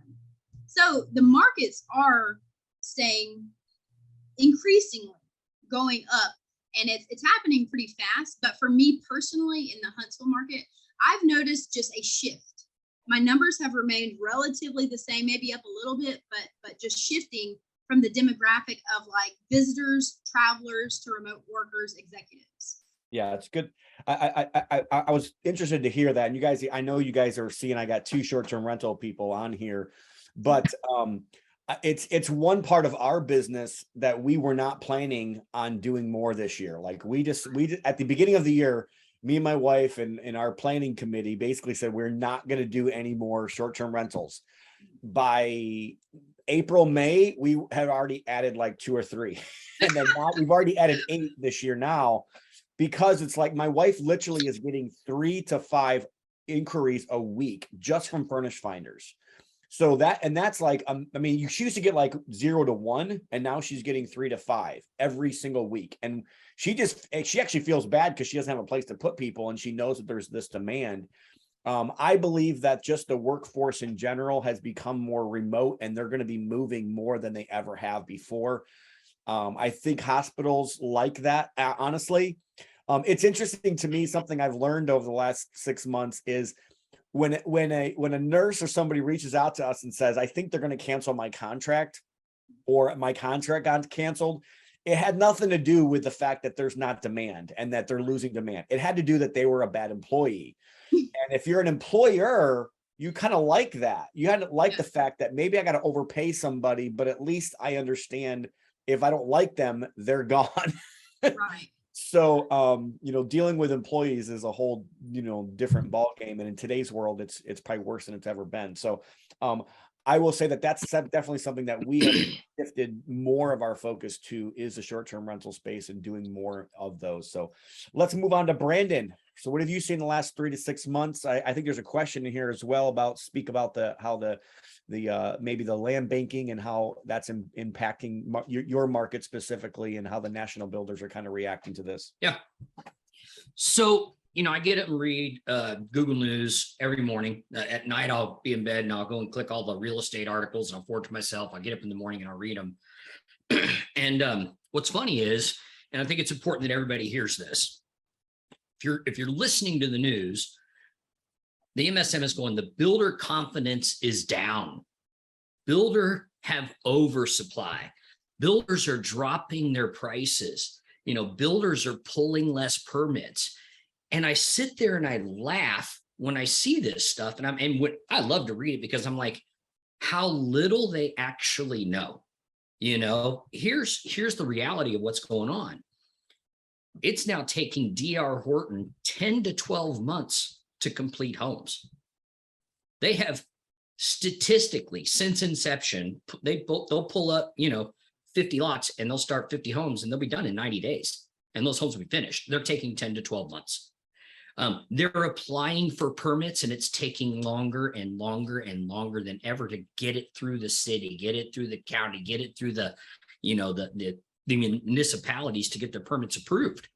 So the markets are staying increasingly going up, and it's happening pretty fast. But for me personally, in the Huntsville market, I've noticed just a shift. My numbers have remained relatively the same, maybe up a little bit, but just shifting from the demographic of like visitors, travelers, to remote workers, executives. Yeah, it's good. I was interested to hear that. And you guys, I know you guys are seeing, I got 2 short-term rental people on here, but it's one part of our business that we were not planning on doing more this year. Like we at the beginning of the year, me and my wife and our planning committee basically said, we're not going to do any more short-term rentals. By April, May, we had already added like 2 or 3. And then now we've already added 8 this year now, because it's like my wife literally is getting 3 to 5 inquiries a week just from furnished finders. So that's like, I mean, she used to get like 0 to 1, and now she's getting 3 to 5 every single week. And she actually feels bad because she doesn't have a place to put people, and she knows that there's this demand. I believe that just the workforce in general has become more remote, and they're going to be moving more than they ever have before. I think hospitals like that, honestly. It's interesting to me, something I've learned over the last 6 months is when a nurse or somebody reaches out to us and says, I think they're going to cancel my contract, or my contract got canceled, it had nothing to do with the fact that there's not demand and that they're losing demand. It had to do that they were a bad employee. And if you're an employer, you kind of like that. You had to like the fact that maybe I got to overpay somebody, but at least I understand if I don't like them, they're gone. Right. So, dealing with employees is a whole, different ball game. And in today's world, it's probably worse than it's ever been. So, I will say that that's definitely something that we have shifted more of our focus to, is the short-term rental space and doing more of those. So let's move on to Brandon So what have you seen in the last 3 to 6 months? I think there's a question in here as well about how the maybe the land banking and how that's impacting your market specifically, and how the national builders are kind of reacting to this. Yeah. So, I get up and read Google News every morning. At night, I'll be in bed and I'll go and click all the real estate articles and I'll forward to myself. I'll get up in the morning and I'll read them. And what's funny is, and I think it's important that everybody hears this, if you're listening to the news, the MSM is going, the builder confidence is down. Builder have oversupply. Builders are dropping their prices. Builders are pulling less permits. And I sit there and I laugh when I see this stuff. And I love to read it because I'm like, how little they actually know. Here's the reality of what's going on. It's now taking D.R. Horton 10 to 12 months to complete homes. They have statistically, since inception, they'll pull up, 50 lots and they'll start 50 homes and they'll be done in 90 days. And those homes will be finished. They're taking 10 to 12 months. They're applying for permits and it's taking longer and longer and longer than ever to get it through the city, get it through the county, get it through the municipalities to get their permits approved.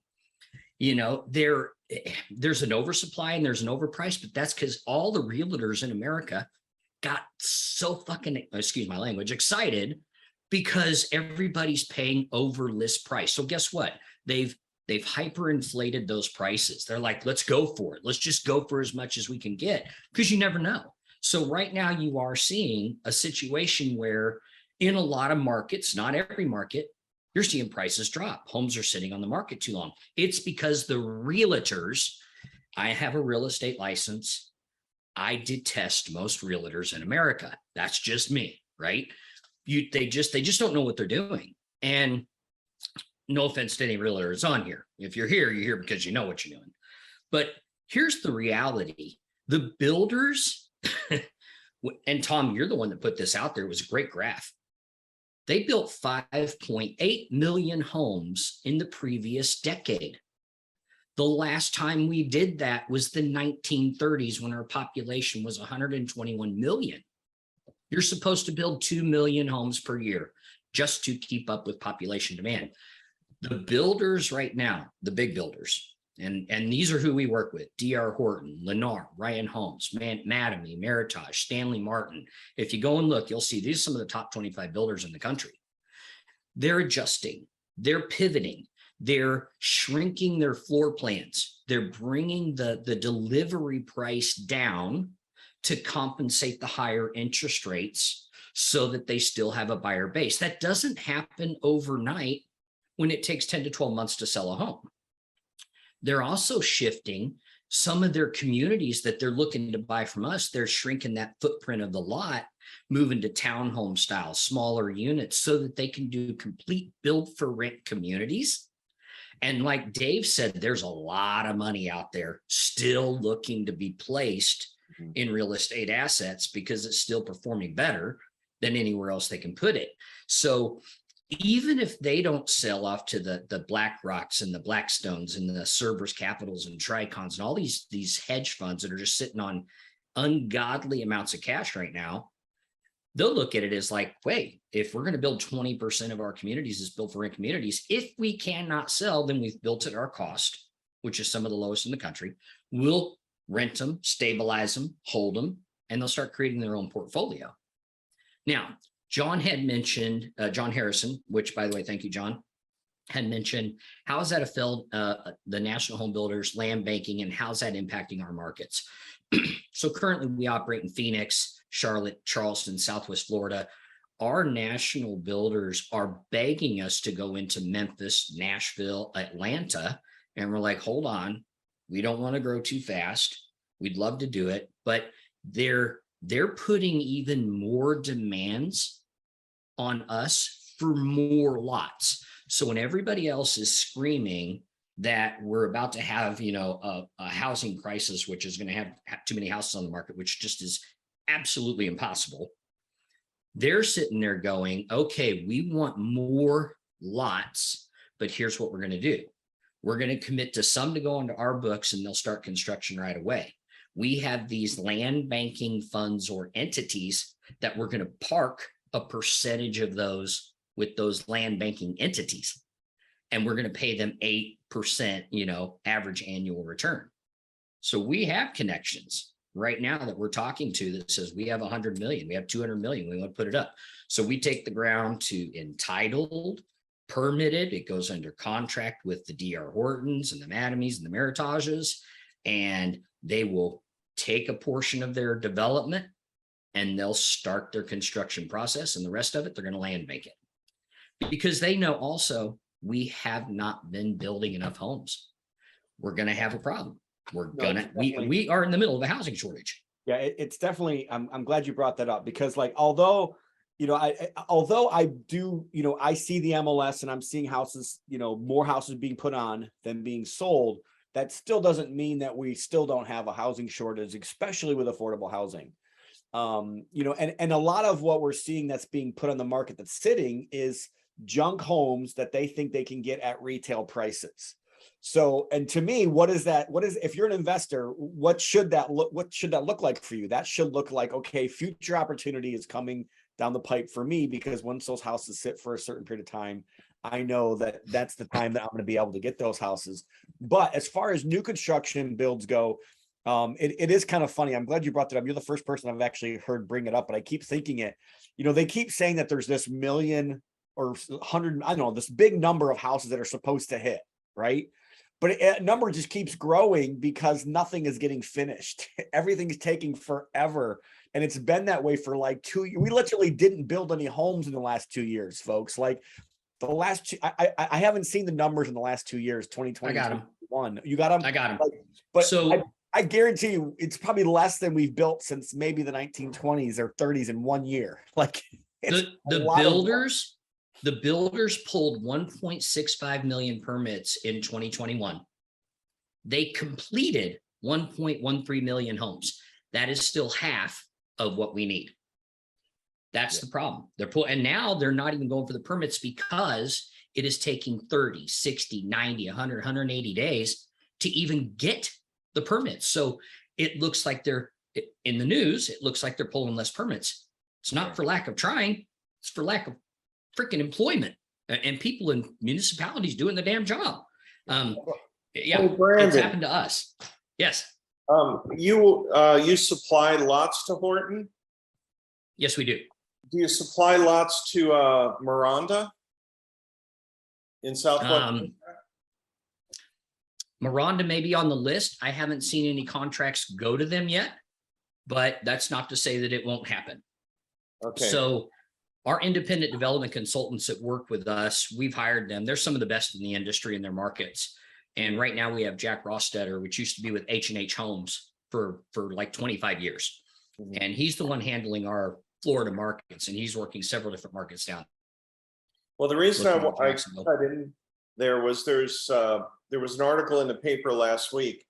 There's an oversupply and there's an overprice, but that's because all the realtors in America got so fucking, excuse my language, excited because everybody's paying over list price. So guess what? They've hyperinflated those prices. They're like, let's go for it. Let's just go for as much as we can get, because you never know. So right now you are seeing a situation where in a lot of markets, not every market, you're seeing prices drop. Homes are sitting on the market too long. It's because the realtors, I have a real estate license. I detest most realtors in America. That's just me, right? They just don't know what they're doing. And no offense to any realtors on here. If you're here, you're here because you know what you're doing. But here's the reality. The builders, and Tom, you're the one that put this out there. It was a great graph. They built 5.8 million homes in the previous decade. The last time we did that was the 1930s when our population was 121 million. You're supposed to build 2 million homes per year just to keep up with population demand. The builders right now, the big builders, and these are who we work with: D.R. Horton, Lennar, Ryan Homes, Mattamy, Meritage, Stanley Martin. If you go and look, you'll see these are some of the top 25 builders in the country. They're adjusting, they're pivoting, they're shrinking their floor plans. They're bringing the delivery price down to compensate the higher interest rates so that they still have a buyer base. That doesn't happen overnight when it takes 10 to 12 months to sell a home. They're also shifting some of their communities that they're looking to buy from us. They're shrinking that footprint of the lot, moving to townhome style, smaller units, so that they can do complete build for rent communities. And like Dave said, there's a lot of money out there still looking to be placed in real estate assets because it's still performing better than anywhere else they can put it. So even if they don't sell off to the BlackRocks and the Blackstones and the Cerberus Capitals and Tricons and all these hedge funds that are just sitting on ungodly amounts of cash right now, they'll look at it as like, wait, if we're going to build 20% of our communities as built for rent communities, if we cannot sell, then we've built at our cost, which is some of the lowest in the country. We'll rent them, stabilize them, hold them, and they'll start creating their own portfolio. Now, John had mentioned, John Harrison, which by the way, thank you, John, had mentioned, how is that affected the national home builders, land banking, and how's that impacting our markets? So currently we operate in Phoenix, Charlotte, Charleston, Southwest Florida. Our national builders are begging us to go into Memphis, Nashville, Atlanta. And we're like, hold on, we don't want to grow too fast. We'd love to do it, but they're putting even more demands on us for more lots. So when everybody else is screaming that we're about to have, a housing crisis, which is going to have too many houses on the market, which just is absolutely impossible, they're sitting there going, okay, we want more lots, but here's what we're going to do. We're going to commit to some to go into our books and they'll start construction right away. We have these land banking funds or entities that we're going to park a percentage of those with those land banking entities. And we're going to pay them 8%, average annual return. So we have connections right now that we're talking to that says we have 100 million, we have 200 million, we want to put it up. So we take the ground to entitled, permitted, it goes under contract with the DR Hortons and the Madamies and the Meritages, and they will take a portion of their development and they'll start their construction process, and the rest of it, they're going to land bank it. Because they know also we have not been building enough homes. We're going to have a problem. We are in the middle of a housing shortage. Yeah, it's definitely, I'm glad you brought that up, because like, although I do, I see the MLS and I'm seeing houses, more houses being put on than being sold, that still doesn't mean that we still don't have a housing shortage, especially with affordable housing. And a lot of what we're seeing that's being put on the market that's sitting is junk homes that they think they can get at retail prices. So, and to me, if you're an investor, what should that look like for you? That should look like, okay, future opportunity is coming down the pipe for me, because once those houses sit for a certain period of time, I know that that's the time that I'm going to be able to get those houses. But as far as new construction builds go, it is kind of funny. I'm glad you brought that up. You're the first person I've actually heard bring it up, but I keep thinking it, they keep saying that there's this million or 100, I don't know, this big number of houses that are supposed to hit, right? But number just keeps growing because nothing is getting finished. Everything's taking forever. And it's been that way for like 2 years. We literally didn't build any homes in the last 2 years, folks. Like the last two, I haven't seen the numbers in the last 2 years, 2020. I got them. You got them? I got them. But so I guarantee you it's probably less than we've built since maybe the 1920s or 30s in 1 year. Like the builders pulled 1.65 million permits in 2021. They completed 1.13 million homes. That is still half of what we need. That's the problem. And now they're not even going for the permits because it is taking 30, 60, 90, 100, 180 days to even get the permits. So it looks like they're in the news. It looks like they're pulling less permits. It's not for lack of trying. It's for lack of freaking employment and people in municipalities doing the damn job. It's happened to us. Yes. You supply lots to Horton? Yes, we do. Do you supply lots to Miranda in Southwest? Miranda may be on the list. I haven't seen any contracts go to them yet, but that's not to say that it won't happen. Okay. So our independent development consultants that work with us, we've hired them. They're some of the best in the industry in their markets. And right now we have Jack Rostetter, which used to be with H&H Homes for like 25 years. Mm-hmm. And he's the one handling our Florida markets, and he's working several different markets down. Well, the reason I cut in there was there was an article in the paper last week,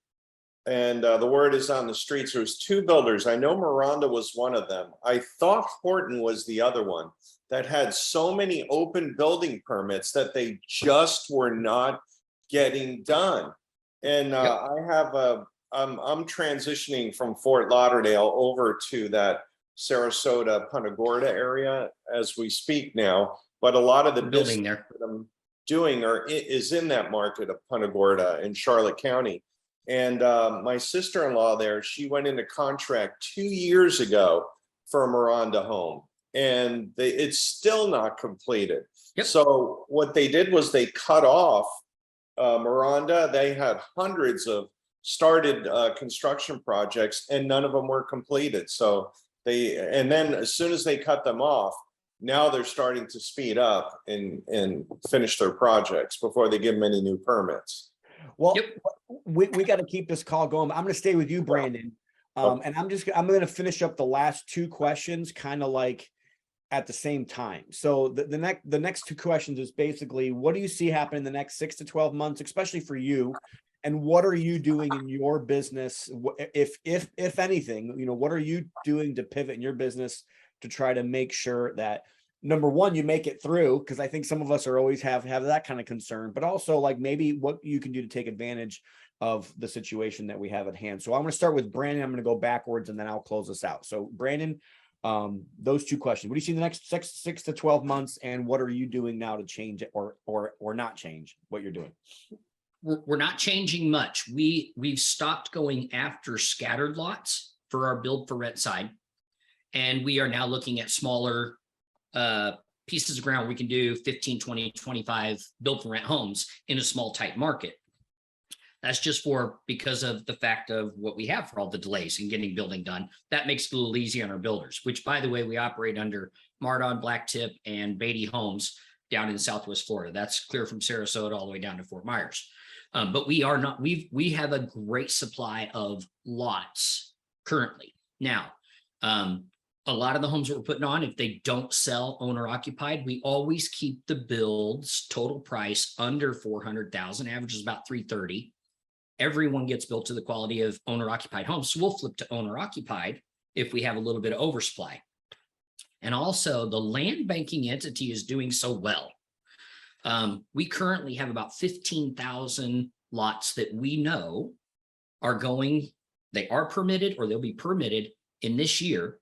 and the word is on the streets. There was 2 builders. I know Miranda was one of them. I thought Horton was the other one that had so many open building permits that they just were not getting done. And I'm transitioning from Fort Lauderdale over to that Sarasota, Punta Gorda area as we speak now. But a lot of the building there that I'm doing is in that market of Punta Gorda in Charlotte County. And my sister-in-law there, she went into contract 2 years ago for a Miranda home, and it's still not completed. Yep. So what they did was they cut off Miranda. They had hundreds of started construction projects, and none of them were completed. So and then as soon as they cut them off, now they're starting to speed up and finish their projects before they give them any new permits. Well, we got to keep this call going. I'm going to stay with you, Brandon. And I'm going to finish up the last 2 questions kind of like at the same time. So the next 2 questions is basically, what do you see happen in the next 6 to 12 months, especially for you? And what are you doing in your business? If anything, what are you doing to pivot in your business to try to make sure that number one, you make it through, because I think some of us are always have that kind of concern, but also like maybe what you can do to take advantage of the situation that we have at hand. So I'm going to start with Brandon. I'm going to go backwards and then I'll close this out. So Brandon, those two questions. What do you see in the next six to 12 months, and what are you doing now to change it or not change what you're doing? We're not changing much. We've stopped going after scattered lots for our build for rent side. And we are now looking at smaller pieces of ground. We can do 15, 20, 25 build for rent homes in a small, tight market. That's just because of the fact of what we have for all the delays in getting building done. That makes it a little easier on our builders, which, by the way, we operate under Mardon, Blacktip, and Beatty Homes down in Southwest Florida. That's clear from Sarasota all the way down to Fort Myers. But we are not, we have a great supply of lots currently. Now, a lot of the homes that we're putting on, if they don't sell owner occupied, we always keep the builds total price under 400,000, average is about 330. Everyone gets built to the quality of owner occupied homes. So we'll flip to owner occupied if we have a little bit of oversupply. And also the land banking entity is doing so well. We currently have about 15,000 lots that we know are they are permitted or they'll be permitted in this year.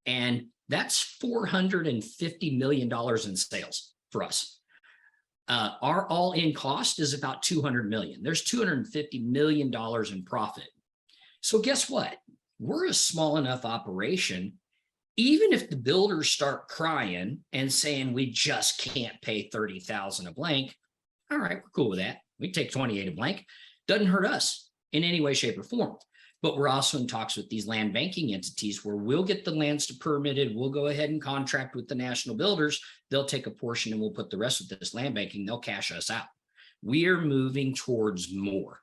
And that's $450 million in sales for us. Our all-in cost is about $200 million. There's $250 million in profit. So guess what? We're a small enough operation. Even if the builders start crying and saying we just can't pay 30,000 a blank, all right, we're cool with that. We take 28 a blank. Doesn't hurt us in any way, shape, or form. But we're also in talks with these land banking entities where we'll get the lands to permitted. We'll go ahead and contract with the national builders. They'll take a portion and we'll put the rest of this land banking. They'll cash us out. We are moving towards more.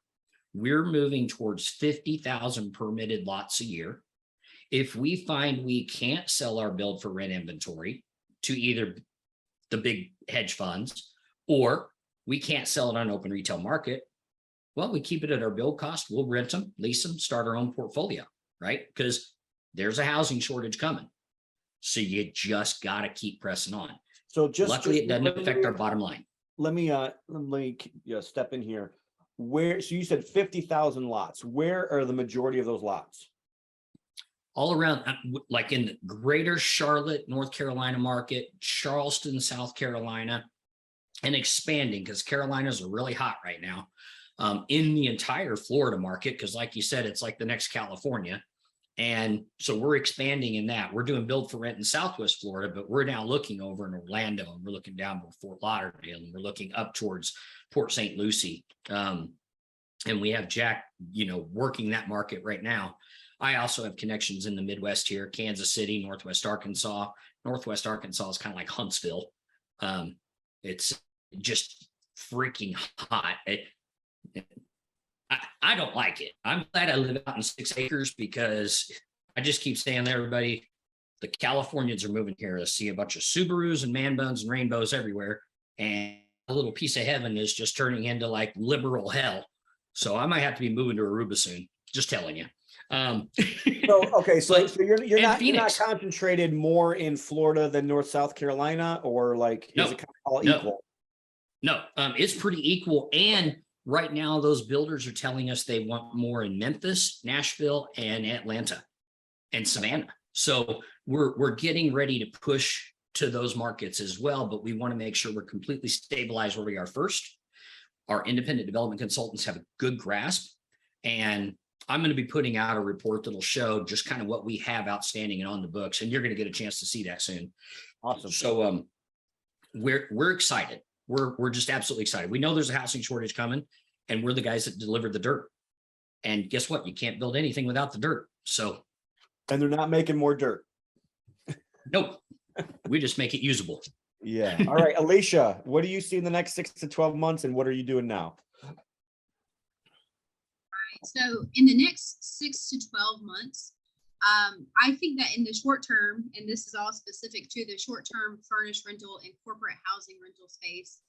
We're moving towards 50,000 permitted lots a year. If we find we can't sell our build for rent inventory to either the big hedge funds or we can't sell it on open retail market, well, we keep it at our build cost. We'll rent them, lease them, start our own portfolio, right? Because there's a housing shortage coming. So you just got to keep pressing on. So luckily it doesn't affect our bottom line. Let me step in here. So you said 50,000 lots. Where are the majority of those lots? All around, like in the greater Charlotte, North Carolina market, Charleston, South Carolina, and expanding because Carolinas are really hot right now. In the entire Florida market, because like you said, it's like the next California. And so we're expanding in that. We're doing build for rent in Southwest Florida, but we're now looking over in Orlando and we're looking down by Fort Lauderdale and we're looking up towards Port St. Lucie. And we have Jack, working that market right now. I also have connections in the Midwest here, Kansas City, Northwest Arkansas. Northwest Arkansas is kind of like Huntsville. It's just freaking hot. I don't like it. I'm glad I live out in 6 acres because I just keep saying to everybody, the Californians are moving here to see a bunch of Subarus and man buns and rainbows everywhere. And a little piece of heaven is just turning into like liberal hell. So I might have to be moving to Aruba soon. Just telling you. So you're not concentrated more in Florida than North South Carolina, or like is it kind of all equal? No, it's pretty equal. And right now, those builders are telling us they want more in Memphis, Nashville, and Atlanta, and Savannah. So we're getting ready to push to those markets as well, but we want to make sure we're completely stabilized where we are first. Our independent development consultants have a good grasp, and I'm going to be putting out a report that'll show just kind of what we have outstanding and on the books, and you're going to get a chance to see that soon. Awesome. So we're excited. We're just absolutely excited. We know there's a housing shortage coming, and we're the guys that deliver the dirt. And guess what? You can't build anything without the dirt. So, and they're not making more dirt. Nope. We just make it usable. Yeah. All right, Alicia, what do you see in the next 6 to 12 months, and what are you doing now? So in the next 6 to 12 months, I think that in the short term, and this is all specific to the short-term furnished rental and corporate housing rental space,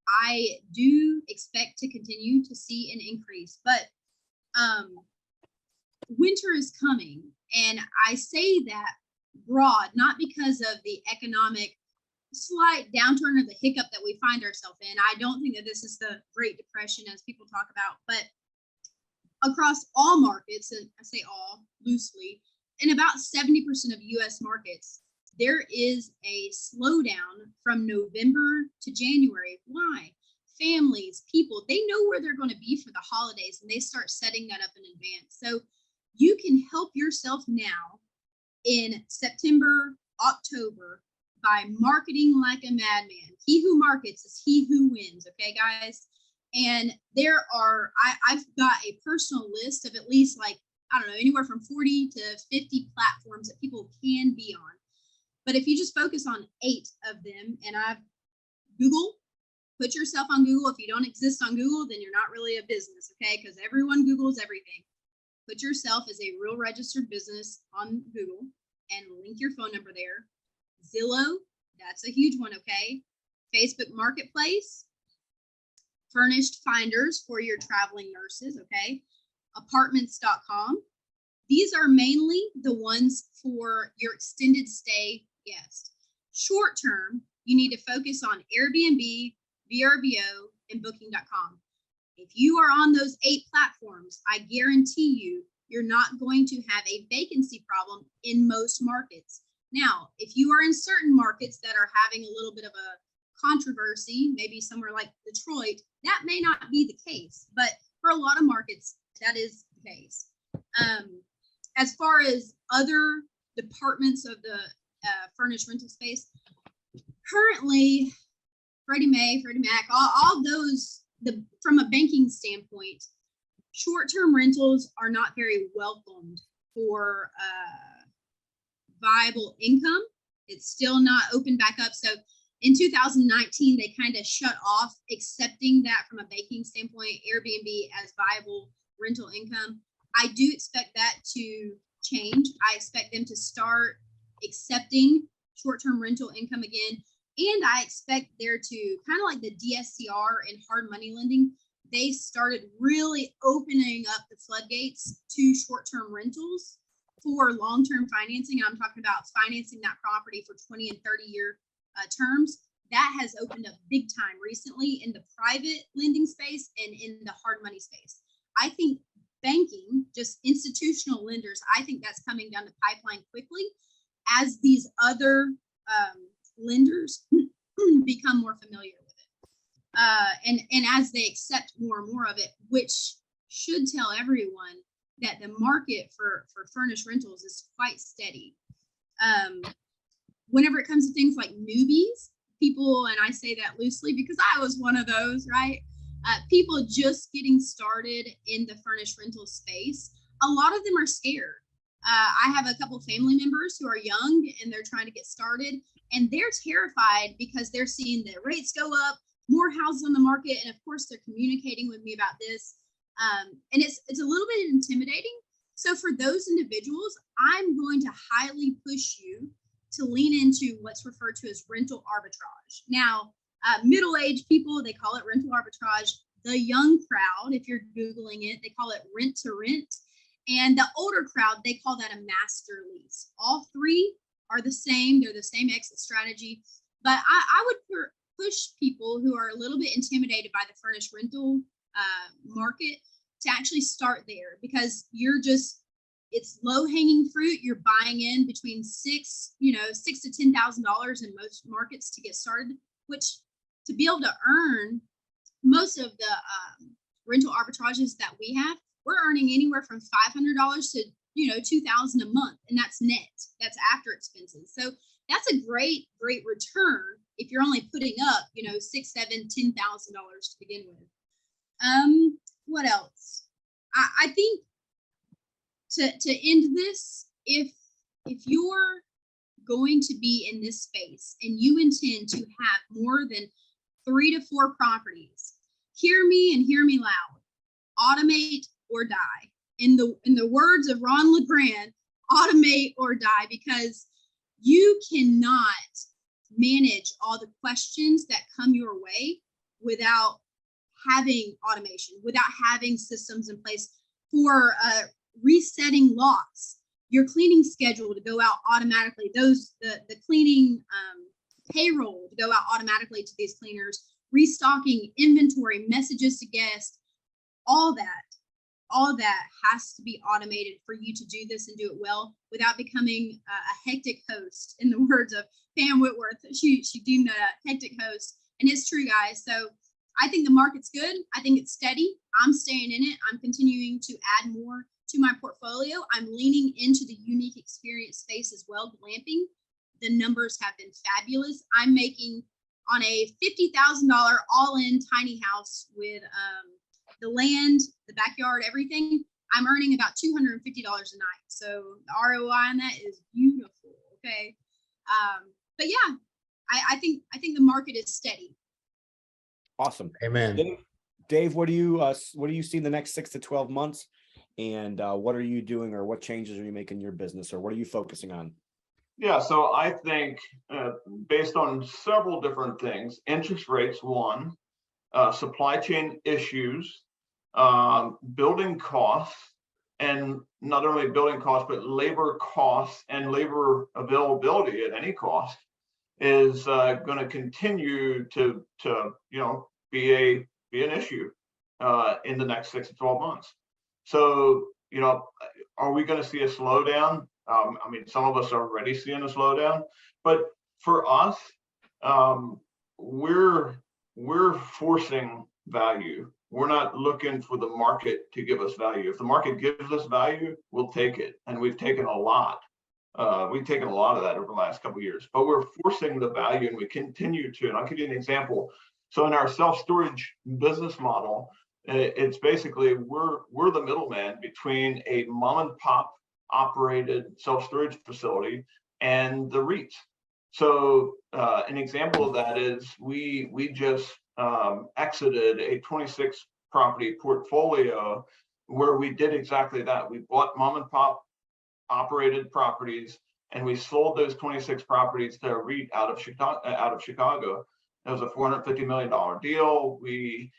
I do expect to continue to see an increase, but winter is coming. And I say that broad, not because of the economic slight downturn or the hiccup that we find ourselves in. I don't think that this is the Great Depression as people talk about, but across all markets, and I say all loosely, in about 70% of US markets, there is a slowdown from November to January. Why? Families, people, they know where they're going to be for the holidays and they start setting that up in advance. So you can help yourself now in September, October by marketing like a madman. He who markets is he who wins. Okay, guys. And there are, I've got a personal list of at least like, I don't know, anywhere from 40 to 50 platforms that people can be on. But if you just focus on 8 of them, and Google, put yourself on Google. If you don't exist on Google, then you're not really a business, okay? Because everyone Googles everything. Put yourself as a real registered business on Google and link your phone number there. Zillow, that's a huge one, okay? Facebook Marketplace, furnished finders for your traveling nurses, okay? Apartments.com. These are mainly the ones for your extended stay guest. Short term, you need to focus on Airbnb, VRBO, and Booking.com. If you are on those 8 platforms, I guarantee you, you're not going to have a vacancy problem in most markets. Now, if you are in certain markets that are having a little bit of a controversy, maybe somewhere like Detroit, that may not be the case. But for a lot of markets, that is the case. As far as other departments of the furnished rental space, currently, Freddie Mac, all those, from a banking standpoint, short-term rentals are not very welcomed for viable income. It's still not opened back up. So in 2019, they kind of shut off accepting that from a banking standpoint, Airbnb as viable rental income. I do expect that to change. I expect them to start accepting short-term rental income again. And I expect there to, kind of like the DSCR and hard money lending, they started really opening up the floodgates to short-term rentals for long-term financing. I'm talking about financing that property for 20 and 30-year terms. That has opened up big time recently in the private lending space and in the hard money space. I think banking, just institutional lenders, I think that's coming down the pipeline quickly as these other lenders become more familiar with it. And as they accept more and more of it, which should tell everyone that the market for furnished rentals is quite steady. Whenever it comes to things like newbies, people, and I say that loosely because I was one of those, right? People just getting started in the furnished rental space, a lot of them are scared. I have a couple family members who are young and they're trying to get started, and they're terrified because they're seeing the rates go up, more houses on the market, and of course they're communicating with me about this. And it's a little bit intimidating. So for those individuals, I'm going to highly push you to lean into what's referred to as rental arbitrage. Now, middle-aged people, they call it rental arbitrage. The young crowd, if you're Googling it, they call it rent to rent. And the older crowd, they call that a master lease. All three are the same. They're the same exit strategy. But I would push people who are a little bit intimidated by the furnished rental market to actually start there, because it's low hanging fruit. You're buying in between $6,000 to $10,000 in most markets to get started, which to be able to earn most of the rental arbitrages that we have, we're earning anywhere from $500 to $2,000 a month, and that's net. That's after expenses. So that's a great return if you're only putting up $6,000, $7,000, $10,000 to begin with. What else? I think to end this, if you're going to be in this space and you intend to have more than 3 to 4 properties, hear me and hear me loud. Automate or die. In the words of Ron LeGrand, automate or die, because you cannot manage all the questions that come your way without having automation, without having systems in place for resetting locks, your cleaning schedule to go out automatically. The cleaning payroll to go out automatically to these cleaners, restocking inventory, messages to guests, all of that has to be automated for you to do this and do it well without becoming a hectic host. In the words of Pam Whitworth, she deemed a hectic host, and it's true, guys. So I think the market's good. I think it's steady. I'm staying in it. I'm continuing to add more to my portfolio. I'm leaning into the unique experience space as well, glamping. The numbers have been fabulous. I'm making on a $50,000 all-in tiny house with the land, the backyard, everything. I'm earning about $250 a night. So the ROI on that is beautiful. Okay. But yeah, I think the market is steady. Awesome. Amen. Dave, what do you see in the next 6 to 12 months? And what are you doing, or what changes are you making in your business, or what are you focusing on? Yeah, so I think based on several different things, interest rates, one, supply chain issues, building costs, and not only building costs, but labor costs and labor availability at any cost is going to continue to be an issue in the next 6 to 12 months. So, are we going to see a slowdown? I mean, some of us are already seeing a slowdown, but for us, we're forcing value. We're not looking for the market to give us value. If the market gives us value, we'll take it. And we've taken a lot. We've taken a lot of that over the last couple of years, but we're forcing the value, and we continue to. And I'll give you an example. So in our self-storage business model, it's basically we're the middleman between a mom and pop operated self-storage facility and the REITs. So an example of that is we just exited a 26 property portfolio where we did exactly that. We bought mom and pop operated properties, and we sold those 26 properties to a REIT out of Chicago. It was a $450 million deal. We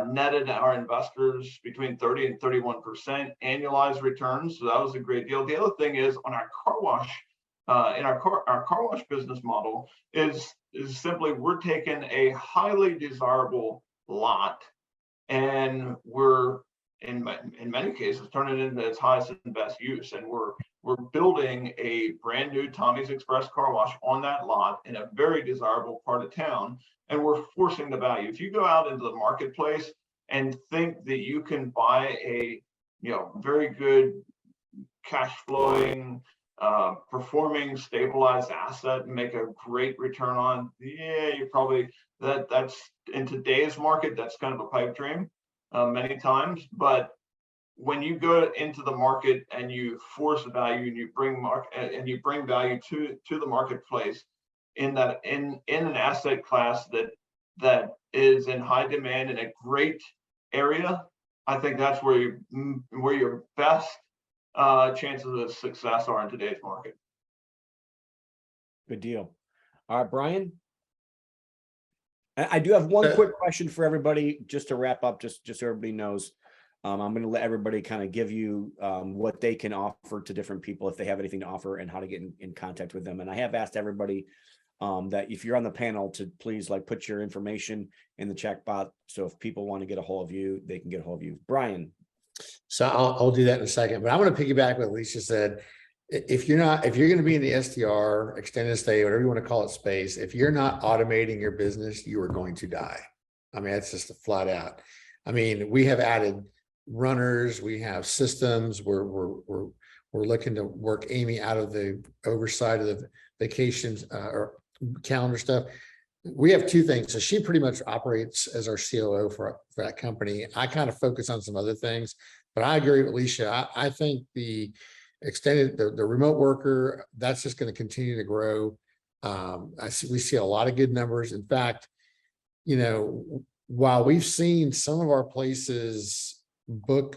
netted our investors between 30 and 31% annualized returns. So that was a great deal. The other thing is on our car wash, in our car wash business model is simply we're taking a highly desirable lot, and we're in many cases turning it into its highest and best use. And we're building a brand new Tommy's Express car wash on that lot in a very desirable part of town. And we're forcing the value. If you go out into the marketplace and think that you can buy a very good cash flowing, performing, stabilized asset and make a great return on, you probably that's in today's market, that's kind of a pipe dream many times. But when you go into the market and you force value and you bring value to the marketplace in an asset class that is in high demand in a great area, I think that's where your best chances of success are in today's market. Good deal. All right, Brian. I do have one quick question for everybody, just to wrap up, just so everybody knows. I'm going to let everybody kind of give you what they can offer to different people if they have anything to offer, and how to get in contact with them. And I have asked everybody that if you're on the panel to please put your information in the chat box. So if people want to get a hold of you, they can get a hold of you. Brian. So I'll do that in a second, but I want to piggyback what Alicia said. If you're going to be in the STR, extended stay, whatever you want to call it, space, if you're not automating your business, you are going to die. I mean, that's just a flat out. I mean, we have added runners, we have systems. We're looking to work Amy out of the oversight of the vacations or calendar stuff. We have two things. So she pretty much operates as our COO for that company. I kind of focus on some other things, but I agree with Alicia. I think the extended, the remote worker, that's just going to continue to grow. We see a lot of good numbers. In fact, while we've seen some of our places book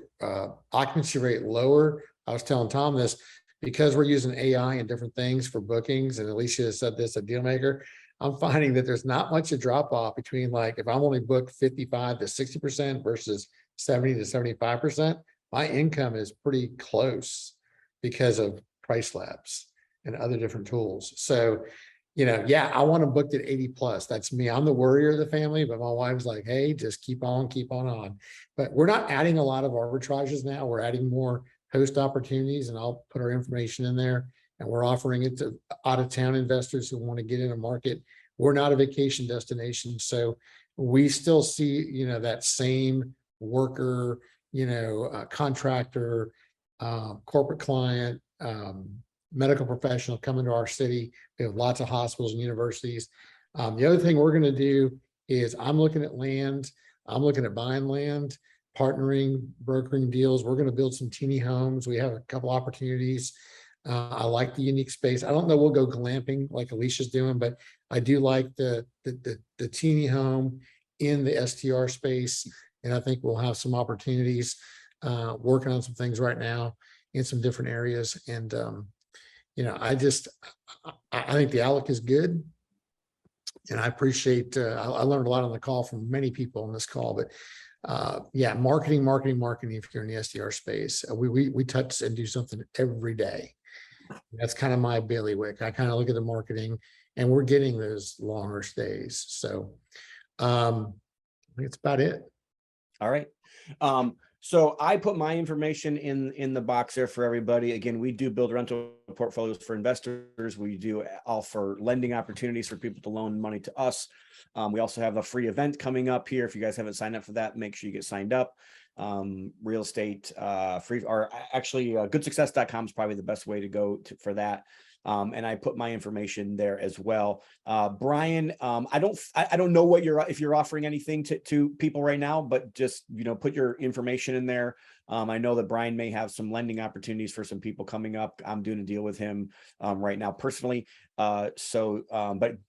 occupancy rate lower, I was telling Tom this, because we're using AI and different things for bookings, and Alicia said this at Dealmaker, I'm finding that there's not much a drop off between if I'm only booked 55 to 60% versus 70 to 75%, my income is pretty close because of price labs and other different tools. So yeah, I want them booked at 80 plus. That's me. I'm the worrier of the family, but my wife's like, hey, just keep on. But we're not adding a lot of arbitrages now. We're adding more host opportunities, and I'll put our information in there. And we're offering it to out of town investors who want to get in a market. We're not a vacation destination. So we still see, that same worker, contractor, corporate client, medical professional coming to our city. We have lots of hospitals and universities. The other thing we're going to do is I'm looking at land. I'm looking at buying land, partnering, brokering deals. We're going to build some teeny homes. We have a couple opportunities. I like the unique space. I don't know we'll go glamping like Alicia's doing, but I do like the teeny home in the STR space. And I think we'll have some opportunities, working on some things right now in some different areas. And, I think the outlook is good. And I appreciate, I learned a lot on the call from many people on this call, but yeah, marketing. If you're in the SDR space, we touch and do something every day. That's kind of my bailiwick. I kind of look at the marketing, and we're getting those longer stays. So I think it's about it. All right. So I put my information in the box there for everybody. Again, we do build rental portfolios for investors. We do offer lending opportunities for people to loan money to us. We also have a free event coming up here. If you guys haven't signed up for that, make sure you get signed up. Real estate free, or actually goodsuccess.com is probably the best way to go for that. And I put my information there as well. Brian, I don't know what if you're offering anything to people right now, but just, put your information in there. I know that Brian may have some lending opportunities for some people coming up. I'm doing a deal with him right now personally. But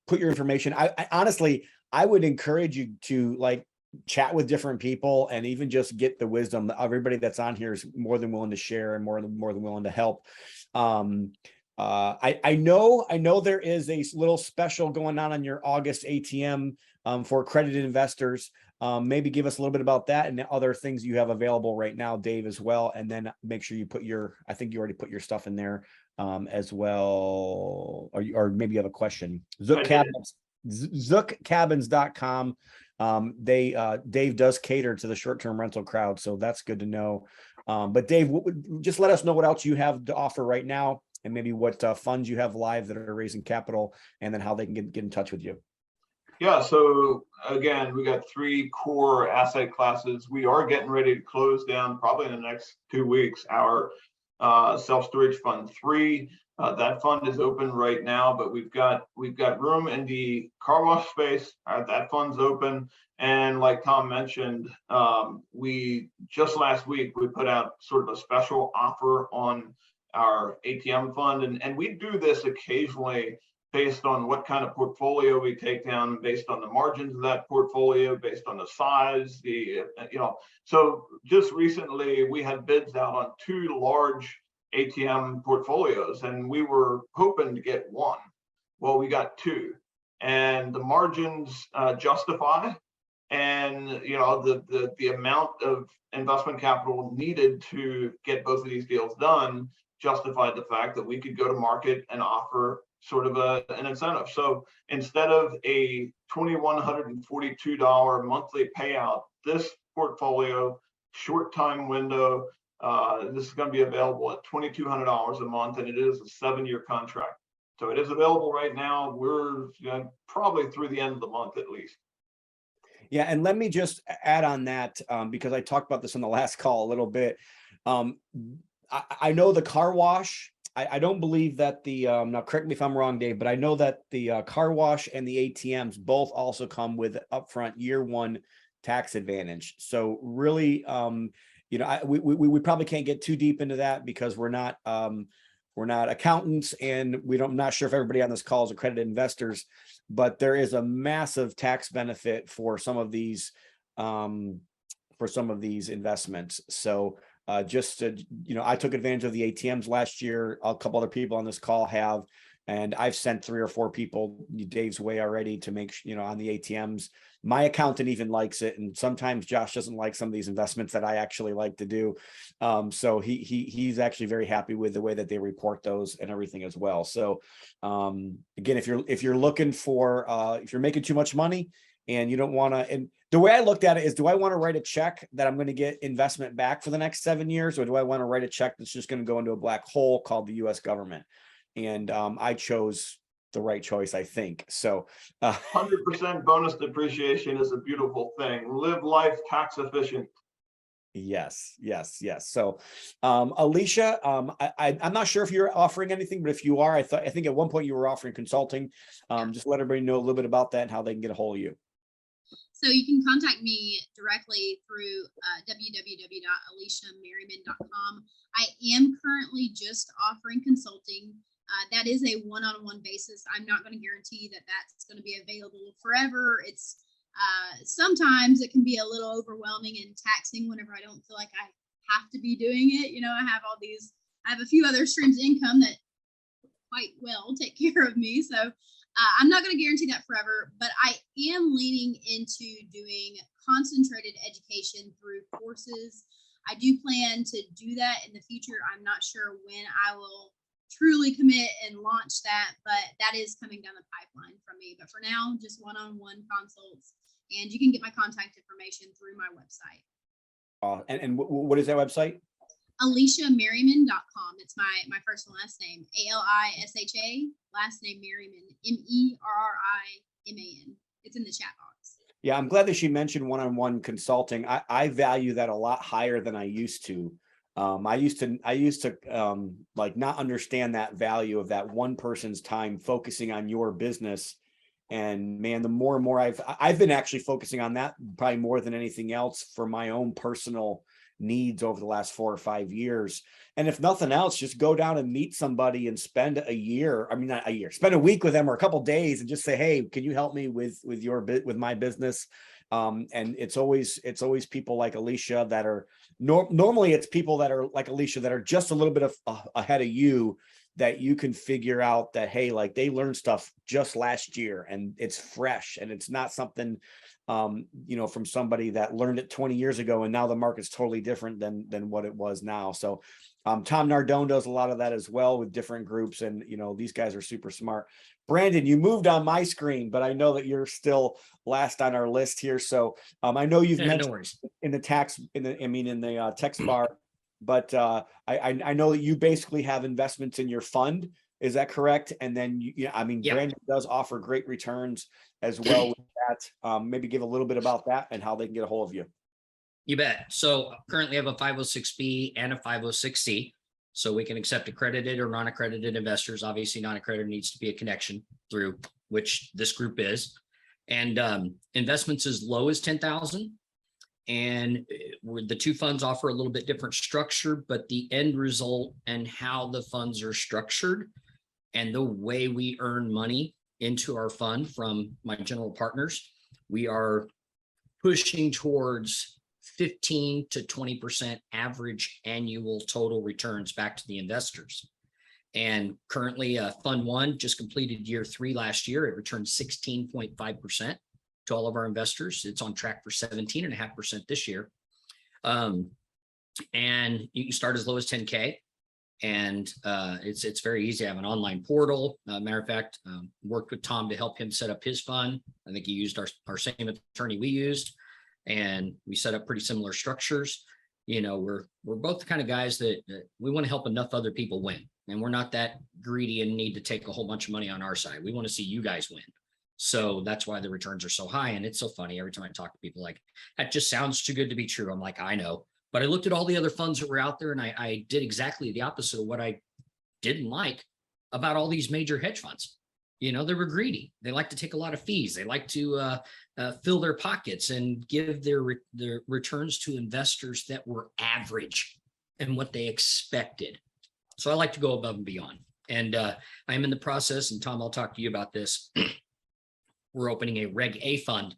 put your information. I honestly, I would encourage you to chat with different people and even just get the wisdom. Everybody that's on here is more than willing to share and more than willing to help. I know there is a little special going on your August ATM for accredited investors. Maybe give us a little bit about that and the other things you have available right now, Dave, as well. And then make sure you put I think you already put your stuff in there as well. Or maybe you have a question. Zookcabins.com. Dave does cater to the short-term rental crowd, so that's good to know. But Dave, just let us know what else you have to offer right now, and maybe what funds you have live that are raising capital, and then how they can get in touch with you. Yeah, so again, we got 3 core asset classes. We are getting ready to close down probably in the next 2 weeks our self-storage fund 3. That fund is open right now, but we've got room in the car wash space. That fund's open, and like Tom mentioned, we just last week we put out sort of a special offer on our ATM fund, and we do this occasionally based on what kind of portfolio we take down, based on the margins of that portfolio, based on the size, so just recently we had bids out on 2 large ATM portfolios, and we were hoping to get 1. Well, we got 2, and the margins justify, and the amount of investment capital needed to get both of these deals done justified the fact that we could go to market and offer sort of an incentive. So instead of a $2,142 monthly payout, this portfolio, short time window, this is going to be available at $2,200 a month, and it is a 7-year contract. So it is available right now. We're probably through the end of the month at least. Yeah, and let me just add on that, because I talked about this on the last call a little bit. I know the car wash, I don't believe that now correct me if I'm wrong, Dave, but I know that the car wash and the ATMs both also come with upfront year 1 tax advantage. So really, we probably can't get too deep into that because we're not accountants, and I'm not sure if everybody on this call is accredited investors, but there is a massive tax benefit for some of these investments. So I took advantage of the ATMs last year. A couple other people on this call have, and I've sent 3 or 4 people Dave's way already to make on the ATMs. my accountant even likes it. And sometimes Josh doesn't like some of these investments that I actually like to do. So he's actually very happy with the way that they report those and everything as well. So again, if you're looking for, if you're making too much money and you don't want to, and the way I looked at it is, do I want to write a check that I'm going to get investment back for the next 7 years? Or do I want to write a check that's just going to go into a black hole called the US government? And I chose the right choice, I think. So 100% bonus depreciation is a beautiful thing. Live life tax efficient. Yes. So, Alicia, I'm not sure if you're offering anything, but if you are, I think at one point you were offering consulting. Just let everybody know a little bit about that and how they can get a hold of you. So you can contact me directly through www.aliciamerriman.com. I am currently just offering consulting. That is a one-on-one basis. I'm not going to guarantee that that's going to be available forever. It's sometimes it can be a little overwhelming and taxing whenever I don't feel like I have to be doing it. You know, I have a few other streams of income that quite well take care of me. So I'm not going to guarantee that forever, but I am leaning into doing concentrated education through courses. I do plan to do that in the future. I'm not sure when I will truly commit and launch that, but that is coming down the pipeline from me. But for now, just one-on-one consults, and you can get my contact information through my website. And what is that website? AliciaMerriman.com. It's my first and last name, ALISHA, last name Merriman, MERRIMAN. It's in the chat box. Yeah, I'm glad that she mentioned one-on-one consulting. I value that a lot higher than I used to. I used to like not understand that value of that one person's time focusing on your business. And man, the more and more I've been actually focusing on that probably more than anything else for my own personal needs over the last 4 or 5 years. And if nothing else, just go down and meet somebody and spend a year. I mean, not a year, spend a week with them or a couple of days and just say, hey, can you help me with my business? And it's always people like Alicia that are normally it's people that are like Alicia that are just a little bit ahead of you, that you can figure out that, hey, like they learned stuff just last year and it's fresh and it's not something, from somebody that learned it 20 years ago and now the market's totally different than what it was now. So Tom Nardone does a lot of that as well with different groups, and these guys are super smart. Brandon, you moved on my screen, but I know that you're still last on our list here. So I know you've mentioned in the text bar, but I know that you basically have investments in your fund. Is that correct? And then Brandon does offer great returns as well with that. Maybe give a little bit about that and how they can get a hold of you. You bet. So currently I have a 506B and a 506C. So we can accept accredited or non-accredited investors. Obviously, non-accredited needs to be a connection through which this group is. And investments as low as 10,000. And the two funds offer a little bit different structure, but the end result and how the funds are structured and the way we earn money into our fund from my general partners, we are pushing towards 15 to 20% average annual total returns back to the investors. And currently Fund 1 just completed year 3 last year. It returned 16.5% to all of our investors. It's on track for 17.5% this year. And you can start as low as 10K. And it's very easy. I have an online portal. Matter of fact, worked with Tom to help him set up his fund. I think he used our same attorney we used, and we set up pretty similar structures. We're both the kind of guys that we want to help enough other people win, and we're not that greedy and need to take a whole bunch of money on our side. We want to see you guys win. So that's why the returns are so high. And it's so funny every time I talk to people, like, that just sounds too good to be true. I'm like, I know. But I looked at all the other funds that were out there, and I did exactly the opposite of what I didn't like about all these major hedge funds. They were greedy. They like to take a lot of fees. They like to fill their pockets and give their returns to investors that were average and what they expected. So I like to go above and beyond. And I'm in the process, and Tom, I'll talk to you about this. We're opening a Reg A fund,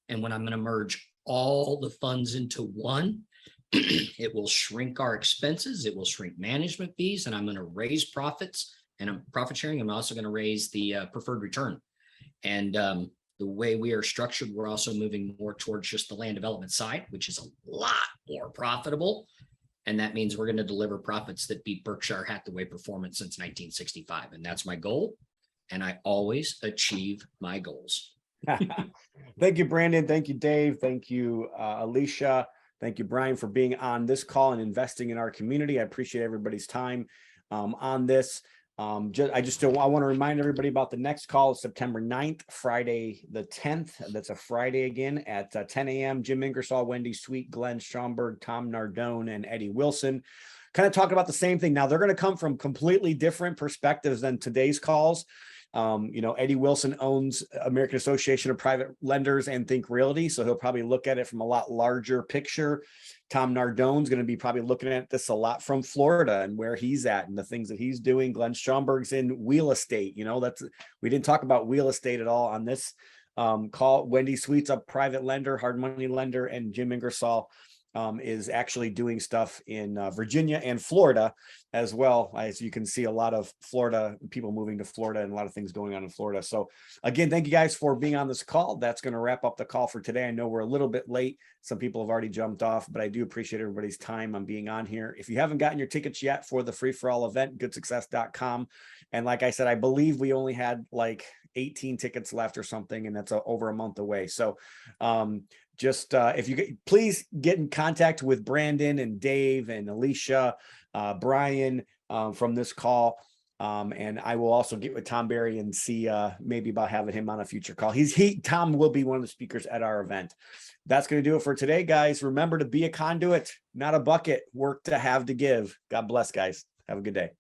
and when I'm going to merge all the funds into one, it will shrink our expenses. It will shrink management fees, and I'm going to raise profits and I'm profit sharing. I'm also going to raise the preferred return. And the way we are structured, we're also moving more towards just the land development side, which is a lot more profitable. And that means we're going to deliver profits that beat Berkshire Hathaway performance since 1965. And that's my goal. And I always achieve my goals. Thank you, Brandon. Thank you, Dave. Thank you, Alicia. Thank you, Brian, for being on this call and investing in our community. I appreciate everybody's time on this. I want to remind everybody about the next call, September 9th, Friday the 10th. That's a Friday again at 10 a.m. Jim Ingersoll, Wendy Sweet, Glenn Stromberg, Tom Nardone, and Eddie Wilson. Kind of talking about the same thing. Now, they're going to come from completely different perspectives than today's calls. Eddie Wilson owns American Association of Private Lenders and Think Realty, so he'll probably look at it from a lot larger picture. Tom Nardone's going to be probably looking at this a lot from Florida and where he's at and the things that he's doing. Glenn Stromberg's in real estate. We didn't talk about real estate at all on this call. Wendy Sweet's a private lender, hard money lender, and Jim Ingersoll is actually doing stuff in Virginia and Florida as well. As you can see, a lot of Florida people moving to Florida and a lot of things going on in Florida. So again, thank you guys for being on this call. That's going to wrap up the call for today. I know we're a little bit late. Some people have already jumped off, but I do appreciate everybody's time on being on here. If you haven't gotten your tickets yet for the free for all event, goodsuccess.com. And like I said, I believe we only had like 18 tickets left or something, and that's over a month away. So if you please get in contact with Brandon and Dave and Alicia, Brian from this call. And I will also get with Tom Berry and see maybe about having him on a future call. Tom will be one of the speakers at our event. That's going to do it for today, guys. Remember to be a conduit, not a bucket. Work to have to give. God bless, guys. Have a good day.